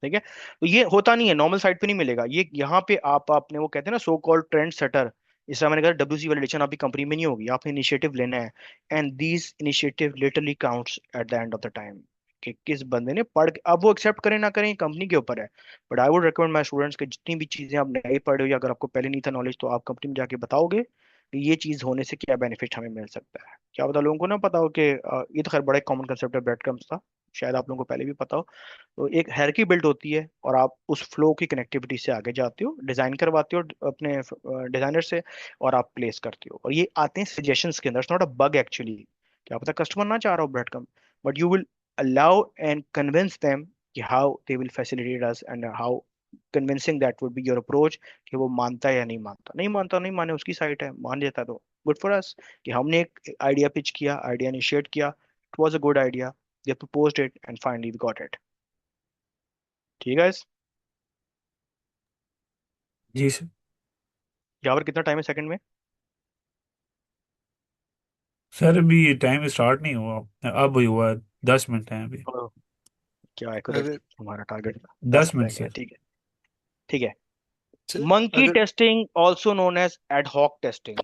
[SPEAKER 1] ठीक है, तो ये होता नहीं है, नॉर्मल साइट पे नहीं मिलेगा ये, यहाँ पे आप आपने वो कहते हैं ना सो कॉल्ड ट्रेंड सेटर, इस तरह मैंने कहा WC वैलिडेशन आपकी कंपनी में नहीं होगी, आपने इनिशिएटिव लेना है, and these initiative literally counts at the end of the time, कि किस बंदे ने पढ़ के, अब वो एक्सेप्ट करें ना करें कंपनी के ऊपर है। But I would recommend my students कि जितनी भी चीजें आप नहीं पढ़े हो या अगर आपको पहले नहीं था नॉलेज, तो आप कंपनी में जाके बताओगे कि ये चीज होने से क्या बेनिफिट हमें मिल सकता है। क्या पता लोगों को ना पता हो कि ये तो खैर बड़ा कॉमन कंसेप्ट है ब्रेड क्रम्स का, शायद आप लोगों को पहले भी पता हो। तो एक हायरार्की बिल्ड होती है और आप उस फ्लो की कनेक्टिविटी से आगे जाते हो, डिजाइन करवाते हो अपने डिजाइनर से, और आप प्लेस करते हो, और ये आते हैं सजेशंस के अंदर, नॉट अ बग एक्चुअली। क्या पता कस्टमर ना चाह रहा हो bread come, but you will allow and convince them कि how they will facilitate us and how convincing that would be your approach, कि वो मानता है या नहीं मानता, नहीं मानता नहीं माने उसकी साइट है, मान जाता तो गुड फॉर अस कि हमने एक आइडिया पिच किया, आइडिया इनिशिएट किया, it was a good idea, they proposed it and finally we got it। ठीक है guys?
[SPEAKER 3] जी सर।
[SPEAKER 1] यहाँ पर कितना टाइम है सेकंड में?
[SPEAKER 3] सर अभी टाइम स्टार्ट नहीं हुआ, अब ही हुआ है, 10 मिनट है अभी।
[SPEAKER 1] ओह, क्या एक्यूरेट
[SPEAKER 4] अगर
[SPEAKER 1] हमारा टारगेट था, 10
[SPEAKER 3] दस
[SPEAKER 1] रह
[SPEAKER 3] मिनट
[SPEAKER 1] गया,
[SPEAKER 3] सर।
[SPEAKER 1] ठीक है। ठीक है,
[SPEAKER 4] च-
[SPEAKER 1] मंकी
[SPEAKER 4] अगर
[SPEAKER 1] testing also known as ad hoc testing.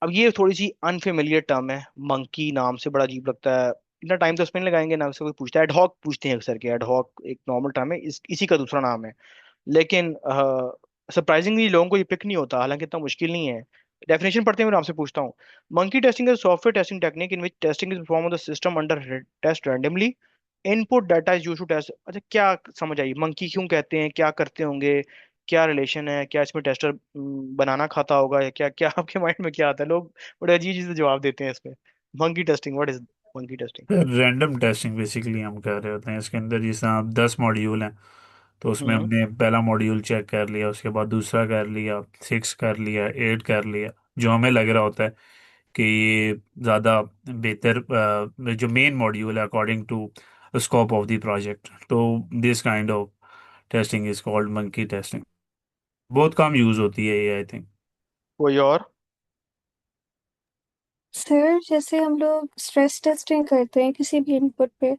[SPEAKER 1] अब ये थोड़ी सी अनफेमिलियर टर्म है, मंकी नाम से बड़ा अजीब लगता है, इतना टाइम तो उसमें नहीं लगाएंगे ना, से कोई पूछता है एडहॉक, पूछते हैं अक्सर के एडहॉक एक नॉर्मल टर्म है, इसी का दूसरा नाम है। लेकिन सरप्राइजिंगली लोगों को ये पिक नहीं होता, हालांकि इतना मुश्किल नहीं है। डेफिनेशन पढ़ते हैं, मैं आपसे पूछता हूँ। Monkey testing is software testing technique in which testing is perform on the system under test randomly, input data is used to test. अच्छा, क्या समझ आई? मंकी क्यों कहते हैं, क्या करते होंगे, क्या रिलेशन है, क्या इसमें टेस्टर बनाना खाता होगा, या क्या क्या आपके माइंड में क्या आता है? लोग बड़े अजीब चीजें जवाब देते हैं इसमें। Monkey testing, what is monkey testing?
[SPEAKER 3] Random testing basically हम कर रहे होते हैं इसके अंदर। जैसे आप 10 मॉड्यूल हैं तो उसमें
[SPEAKER 1] हम्म
[SPEAKER 3] हमने पहला मॉड्यूल चेक कर लिया, उसके बाद दूसरा कर लिया, 6 कर लिया, 8 कर लिया, जो हमें लग रहा होता है कि ये ज़्यादा बेहतर जो मेन मॉड्यूल है according to scope of the project. तो this kind of testing is called monkey testing. बहुत कम यूज़ होती है ये, आई थिंक।
[SPEAKER 1] कोई और?
[SPEAKER 5] सर जैसे हम लोग स्ट्रेस टेस्टिंग करते हैं किसी भी इनपुट पे,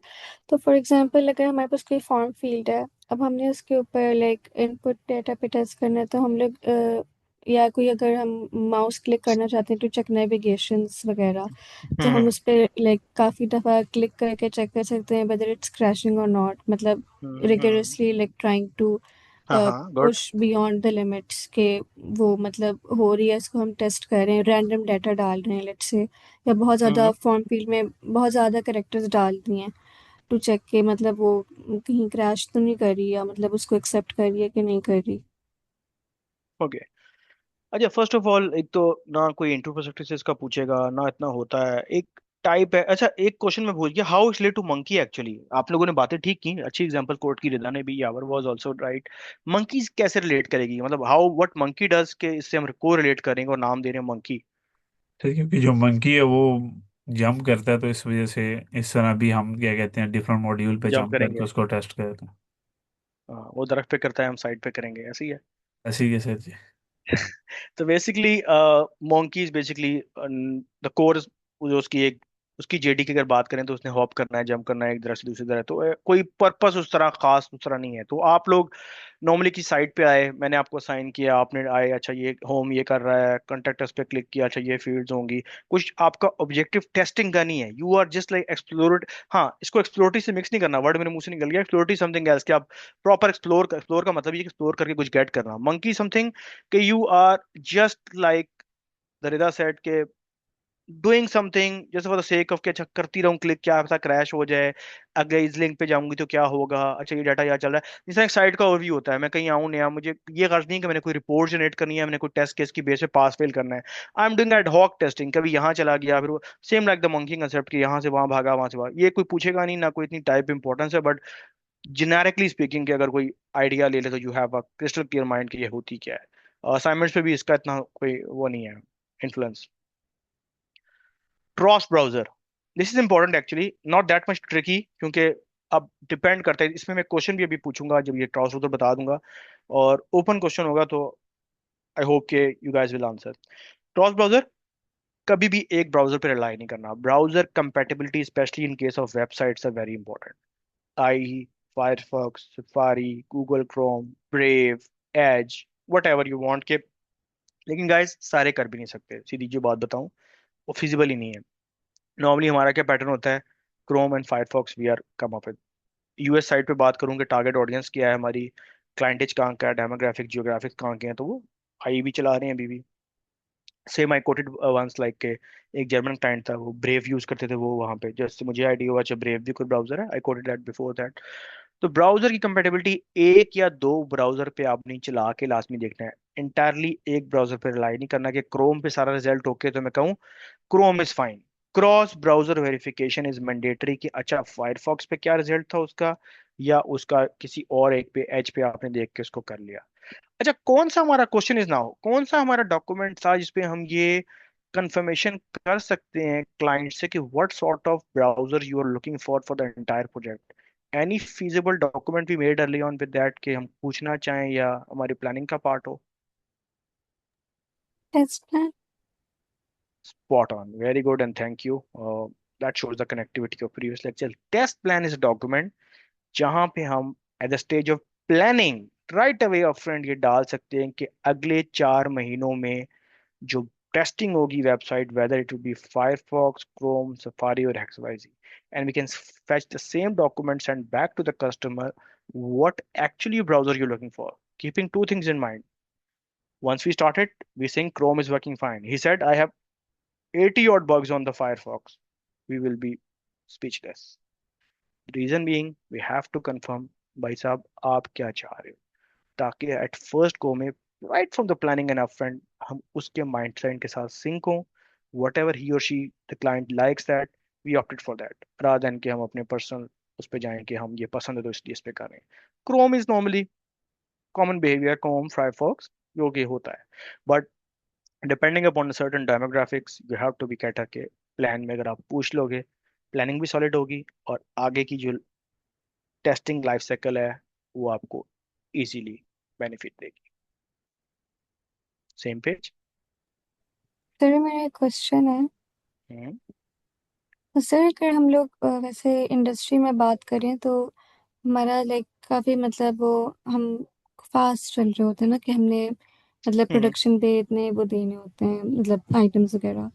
[SPEAKER 5] तो फॉर एग्जांपल अगर हमारे पास कोई फॉर्म फील्ड है, अब हमने उसके ऊपर लाइक इनपुट डेटा पे टेस्ट करना है, तो हम लोग या कोई अगर हम माउस क्लिक करना चाहते हैं टू चेक नेविगेशंस वगैरह, तो हम
[SPEAKER 1] हम्म
[SPEAKER 5] उस पर लाइक काफ़ी दफ़ा क्लिक करके चेक कर सकते हैं वेदर इट्स क्रैशिंग और नॉट, मतलब
[SPEAKER 1] हम्म।
[SPEAKER 5] रिगरसली लाइक ट्राइंग टू
[SPEAKER 1] हाँ हाँ, good.
[SPEAKER 5] Push beyond the limits के वो मतलब हो रही है, इसको हम टेस्ट कर रहे हैं, रैंडम डाटा डाल रहे हैं लेट्स से, या बहुत ज़्यादा
[SPEAKER 1] हम्म।
[SPEAKER 5] फॉर्म फील्ड में बहुत ज़्यादा करेक्टर्स डाल दिए हैं टू चेक के मतलब वो कहीं क्रैश तो नहीं कर रही, या मतलब उसको एक्सेप्ट कर रही है कि नहीं कर रही।
[SPEAKER 1] ओके। अच्छा, फर्स्ट ऑफ ऑल, एक तो ना कोई इंटरव्यू परस्पेक्टिव से इसका पूछेगा ना, इतना होता है एक टाइप है। अच्छा, एक क्वेश्चन मैं भूल गया, how it's relate to monkey actually. आप लोगों ने बातें ठीक की, अच्छी एग्जांपल कोट की, रिदा ने भी, यावर वाज आल्सो राइट। मंकीज कैसे रिलेट करेगी, मतलब हाउ व्हाट मंकी डज के इससे हम को रिलेट करेंगे और नाम दे रहे हैं मंकी।
[SPEAKER 3] तो क्योंकि जो मंकी है वो जंप करता है, तो इस वजह से इस तरह भी हम क्या कहते हैं डिफरेंट मॉड्यूल पे
[SPEAKER 1] जंप
[SPEAKER 3] जंप
[SPEAKER 1] करेंगे।
[SPEAKER 3] करके उसको टेस्ट करते हैं।
[SPEAKER 1] हाँ, वो दरख्त पे करता है, हम साइड पे करेंगे, ऐसे ही है।
[SPEAKER 3] ऐसे ही कैसे जी।
[SPEAKER 1] तो basically monkey is basically the core, जो उसकी एक, उसकी जेडी की अगर बात करें तो उसने हॉप करना है, जंप करना है एक तरह से दूसरी तरह, तो कोई पर्पस उस तरह खास उस तरह नहीं है। तो आप लोग नॉर्मली की साइट पे आए, मैंने आपको असाइन किया, आपने आए, अच्छा ये होम ये कर रहा है, कंटेक्टस पे क्लिक किया, अच्छा ये फील्ड्स होंगी, कुछ आपका ऑब्जेक्टिव टेस्टिंग का नहीं है, you are just like explore. हाँ, इसको एक्सप्लोरिटी से मिक्स नहीं करना, वर्ड मेरे मुंह से निकल गया, एक्सप्लोरिटी समथिंग एल्स, कि आप प्रॉपर एक्सप्लोर का मतलब ये एक्सप्लोर करके कुछ गेट करना। मंकी समथिंग कि यू आर जस्ट लाइक दरिदा सेट के doing something just for the sake of कि अच्छा करती रहूं क्लिक, क्या पता क्रैश हो जाए, अगर इस लिंक पे जाऊंगी तो क्या होगा, अच्छा ये डाटा यहाँ चल रहा है। जिस तरह एक साइट का ओवरव्यू होता है, मैं कहीं आऊं नया, मुझे ये गर्ज नहीं कि मैंने कोई रिपोर्ट जनरेट करनी है, मैंने कोई टेस्ट केस की बेस पे पास फेल करना है। I am doing ad testing, कभी यहाँ चला गया, फिर वो same like the monkey concept कि यहाँ से वहां भागा, वहां से वहां, ये कोई पूछेगा नहीं, ना कोई इतनी टाइप इंपॉर्टेंस है, बट जेनेरिकली स्पीकिंग कि अगर कोई आइडिया ले ले तो you have a crystal clear mind कि ये होती क्या है। असाइनमेंट्स पे भी इसका इतना कोई वो नहीं है influence. Cross browser, this is important actually, not that much tricky, क्योंकि अब डिपेंड करता है इसमें। मैं क्वेश्चन भी अभी पूछूंगा जब ये क्रॉस ब्राउजर बता दूंगा, और ओपन क्वेश्चन होगा, तो आई होप के you guys will answer. Cross browser, कभी भी एक ब्राउजर पे रिलाई नहीं करना। Browser compatibility specially in case of websites are very important. I, Firefox, Safari, Google Chrome, Brave, Edge, whatever you want के। लेकिन guys सारे कर भी नहीं सकते, सीधी जो बात बताऊं, वो फिजिबल ही नहीं है। नॉर्मली हमारा क्या पैटर्न होता है, Chrome and Firefox we are come up with. US side पे बात करूँ कि टारगेट ऑडियंस क्या है हमारी, क्लाइंटेज कहाँ का है, डेमोग्राफिक जियोग्राफिक कहाँ के हैं, तो वो आई भी चला रहे हैं अभी भी। Same I quoted once like के एक जर्मन क्लाइंट था, वो ब्रेव यूज करते थे, वो वहाँ पे जैसे मुझे आइडिया हुआ, अच्छा ब्रेव भी कोई ब्राउजर है, I quoted that before that. तो ब्राउजर की कंपेटेबिलिटी, एक या दो ब्राउजर पे आप नहीं चला के लास्ट में देखना है, इंटायरली एक ब्राउजर पे रिलाई नहीं करना कि क्रोम पे सारा रिजल्ट ओके तो मैं कहूँ Chrome is fine. Cross browser verification is mandatory कि अच्छा फायरफॉक्स पे क्या रिजल्ट था उसका, या उसका किसी और एक पे एज पे आपने देख के उसको कर लिया। अच्छा, कौन सा हमारा क्वेश्चन इज नाउ, कौन सा हमारा डॉक्यूमेंट था जिसपे हम ये कंफर्मेशन कर सकते हैं क्लाइंट से कि what sort of browser you are looking for the entire project. Any feasible document we made early on with that कि हम पूछना चाहें या हमारी प्लानिंग का पार्ट हो?
[SPEAKER 5] Test plan.
[SPEAKER 1] Spot on. Very good and thank you. That shows the connectivity of previous lecture. Test plan is a document जहां पे हम at the stage of planning right away upfront ये डाल सकते हैं कि अगले 4 महीनों में जो टेस्टिंग होगी website, whether it will be Firefox, Chrome, Safari or XYZ, and we can fetch the same document, send back to the customer what actually browser you're looking for, keeping two things in mind. Once we started, we think Chrome is working fine. He said, I have 80 odd bugs on the Firefox. We will be speechless. Reason being, we have to confirm, भाई साहब आप क्या चाह रहे हो, ताकि at first go में right from the planning and upfront हम उसके mindset के साथ sync हो. Whatever he or she the client likes that we opted for that rather than कि हम अपने personal उस पे जाएं कि हम ये पसंद है तो इसलिए इस पे करें. Chrome is normally common behavior, Chrome, Firefox जो कि होता है. But depending upon a certain demographics you have to be cater के प्लान में अगर आप पूछ लोगे प्लानिंग भी सॉलिड होगी और आगे की जो टेस्टिंग लाइफ साइकिल है वो आपको इजीली बेनिफिट देगी. Same page.
[SPEAKER 5] सर मेरा एक क्वेश्चन है। तो सर अगर हम लोग वैसे इंडस्ट्री में बात करें तो हमारा लाइक काफ़ी मतलब वो हम फास्ट चल रहे होते हैं ना कि हमने मतलब प्रोडक्शन पे इतने वो देने होते हैं मतलब आइटम्स वगैरह,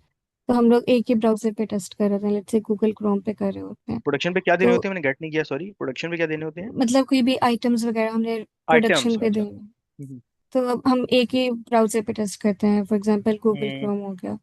[SPEAKER 5] तो हम लोग एक ही ब्राउज़र पे टेस्ट कर रहे होते हैं, लेट्स से गूगल क्रोम पे कर रहे होते हैं।
[SPEAKER 1] प्रोडक्शन पे क्या देने
[SPEAKER 5] तो
[SPEAKER 1] होते हैं मैंने गेट नहीं किया, सॉरी. प्रोडक्शन पे क्या देने होते हैं?
[SPEAKER 5] मतलब कोई भी आइटम्स वगैरह हमने
[SPEAKER 1] आइटम्स.
[SPEAKER 5] प्रोडक्शन पे
[SPEAKER 1] अच्छा.
[SPEAKER 5] देने, तो अब हम एक ही ब्राउज़र पे टेस्ट करते हैं, for example Google
[SPEAKER 1] hmm.
[SPEAKER 5] Chrome हो गया।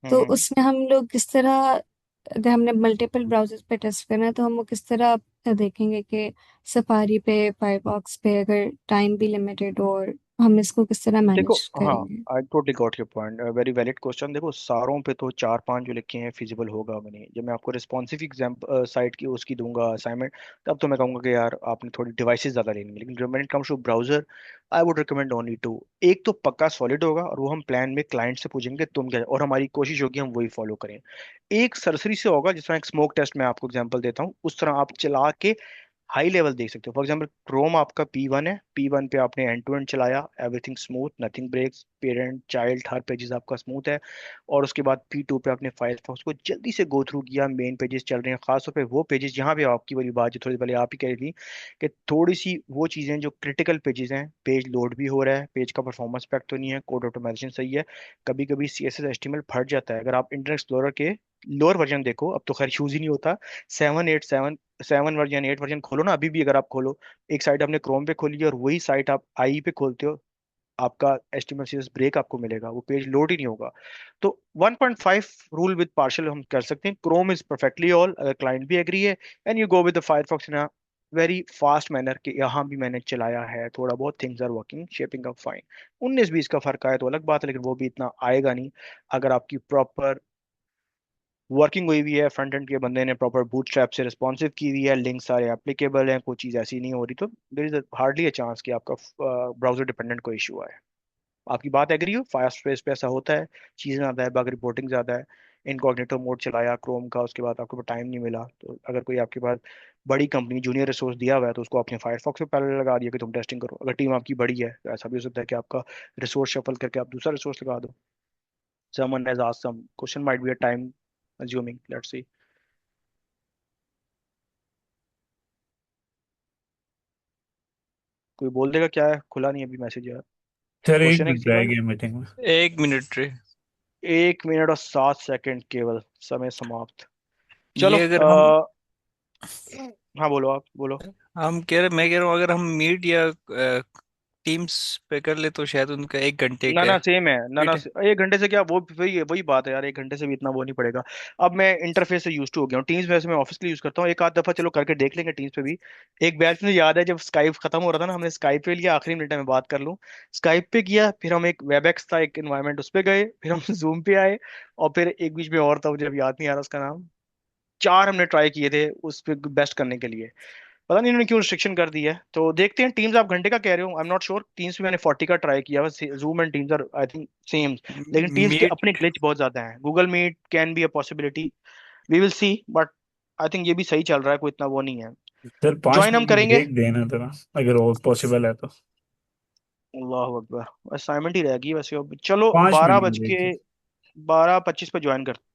[SPEAKER 5] तो
[SPEAKER 1] हम्म.
[SPEAKER 5] उसमें हम लोग किस तरह, अगर हमने मल्टीपल ब्राउज़र्स पे टेस्ट करना है तो हम वो किस तरह देखेंगे कि सफारी पे, फायरफॉक्स पे अगर टाइम भी लिमिटेड हो और हम इसको किस तरह
[SPEAKER 1] देखो,
[SPEAKER 5] मैनेज
[SPEAKER 1] हाँ,
[SPEAKER 5] करेंगे?
[SPEAKER 1] I totally got your point, very valid question. देखो, सारों पे तो चार पांच जो लिखे हैं फिजिबल होगा भी नहीं. जब मैं आपको रिस्पॉन्सिव एग्जाम्पल साइट की उसकी दूंगा असाइनमेंट, तब तो मैं कहूंगा कि यार आपने थोड़ी डिवाइसेस ज़्यादा लेनी. लेकिन जब it comes to browser, I would recommend only two. एक तो पक्का सॉलिड होगा और वो हम प्लान में क्लाइंट से पूछेंगे तुम क्या, और हमारी कोशिश होगी हम वही फॉलो करें. एक सरसरी से होगा, जिस तरह एक स्मोक टेस्ट मैं आपको एग्जाम्पल देता हूँ, उस तरह आप चला के हाई लेवल देख सकते हो. फॉर एग्जाम्पल क्रोम आपका P1 है, P1 पे आपने एंड टू एंड चलाया, everything smooth, nothing breaks, parent child हर पेजेस आपका स्मूथ है. और उसके बाद P2 पे आपने फायरफॉक्स को जल्दी से गो थ्रू किया, मेन पेजेस चल रहे हैं, खासतौर पे वो पेजेस जहाँ पे आपकी वाली बात जो थोड़ी पहले आप ही कह रही थी कि थोड़ी सी वो चीज़ें जो क्रिटिकल पेजेस हैं, पेज लोड भी हो रहा है, पेज का परफॉर्मेंस पैक तो नहीं है, कोड ऑटोमेशन सही है, कभी कभी CSS HTML फट जाता है. अगर आप इंटरनेट एक्सप्लोरर के लोअर वर्जन देखो, अब तो खैर यूज ही नहीं होता, 7 वर्जन 8 वर्जन खोलो ना, अभी भी अगर आप खोलो, एक साइट आपने क्रोम पे खोली है और वही साइट आप आई पे खोलते हो, आपका HTML CSS ब्रेक आपको मिलेगा, वो पेज लोड ही नहीं होगा. तो 1.5 रूल विद पार्शल हम कर सकते हैं. क्रोम इज परफेक्टली ऑल अगर क्लाइंट भी एग्री है, and you go with the Firefox in a very fast manner कि यहाँ भी मैंने चलाया है, थोड़ा बहुत things are working, shaping up fine. 19-20 का फर्क आया तो अलग बात है, लेकिन वो भी इतना आएगा नहीं अगर आपकी प्रॉपर वर्किंग हुई हुई है, फ्रंट एंड के बंदे ने प्रॉपर बूटस्ट्रैप से रिस्पॉन्सिव की हुई है, लिंक सारे एप्लीकेबल हैं, कोई चीज़ ऐसी नहीं हो रही, तो there is hardly a chance कि आपका ब्राउजर डिपेंडेंट कोई इशू आए. आपकी बात एग्री हो, फास्ट स्पेस पे ऐसा होता है, चीज़ें ज़्यादा है, बग रिपोर्टिंग ज़्यादा है. इनकॉग्निटो मोड चलाया क्रोम का, उसके बाद आपको टाइम नहीं मिला, तो अगर कोई आपके पास बड़ी कंपनी जूनियर रिसोर्स दिया हुआ है तो उसको आपने फायरफॉक्स पे पहले लगा दिया कि तुम टेस्टिंग करो. अगर टीम आपकी बड़ी है तो ऐसा भी हो सकता है कि आपका रिसोर्स शफल करके आप दूसरा रिसोर्स लगा दो. Someone has asked some question, might be a time assuming, let's see. कोई बोल देगा क्या है, खुला नहीं अभी मैसेज यार.
[SPEAKER 3] सर एक
[SPEAKER 1] क्वेश्चन है
[SPEAKER 3] मिनट
[SPEAKER 1] किसी
[SPEAKER 3] रह
[SPEAKER 1] का?
[SPEAKER 3] गया मीटिंग में।
[SPEAKER 4] 1 मिनट रे।
[SPEAKER 1] 1 मिनट और 7 सेकंड केवल, समय समाप्त. चलो
[SPEAKER 4] ये अगर हम
[SPEAKER 1] हाँ बोलो, आप बोलो.
[SPEAKER 4] हम कह रहे मैं कह रहा हूँ अगर हम मीट या टीम्स पे कर ले तो शायद उनका 1 घंटे
[SPEAKER 1] ना
[SPEAKER 4] का
[SPEAKER 1] ना
[SPEAKER 4] है।
[SPEAKER 1] सेम है, ना ना
[SPEAKER 4] मीट है।
[SPEAKER 1] 1 घंटे से क्या, वो वही वही बात है यार, 1 घंटे से भी इतना वो नहीं पड़ेगा. अब मैं इंटरफेस से यूज टू हो गया हूँ. टीम्स वैसे मैं ऑफिस के लिए यूज करता हूँ, एक आध दफा चलो करके देख लेंगे टीम्स पे भी. एक बैच में याद है जब स्काइप खत्म हो रहा था ना, हमने स्काइप पे लिया, आखिरी मिनट में बात कर लूँ, स्काइप पे किया, फिर हम एक वेबएक्स था एक इन्वायरमेंट उस पे गए, फिर हम जूम पे आए, और फिर एक बीच में और था मुझे अब याद नहीं आ रहा उसका नाम. चार हमने ट्राई किए थे उस पे बेस्ट करने के लिए. पता नहीं इन्होंने क्यों रिस्ट्रिक्शन कर दी है, तो देखते हैं. टीम्स आप घंटे का कह रहे हो, I am not sure. Teams भी मैंने 40 का ट्राई किया, बस Zoom and Teams are I think same. लेकिन टीम्स के अपने
[SPEAKER 4] मीट
[SPEAKER 1] ग्लिच बहुत ज्यादा हैं. Google Meet can be a possibility, we will see, but I think ये भी सही चल रहा है, कोई इतना वो नहीं है.
[SPEAKER 3] सर पाँच
[SPEAKER 1] ज्वाइन हम
[SPEAKER 3] मिनट की
[SPEAKER 1] करेंगे.
[SPEAKER 3] ब्रेक देना थोड़ा, अगर और पॉसिबल है तो।
[SPEAKER 1] अल्लाह अकबर, असाइनमेंट ही रहेगी वैसे अब. चलो
[SPEAKER 3] 5 मिनट
[SPEAKER 1] 12
[SPEAKER 3] की
[SPEAKER 1] बज के
[SPEAKER 3] ब्रेक।
[SPEAKER 1] 12:25 पे ज्वाइन करते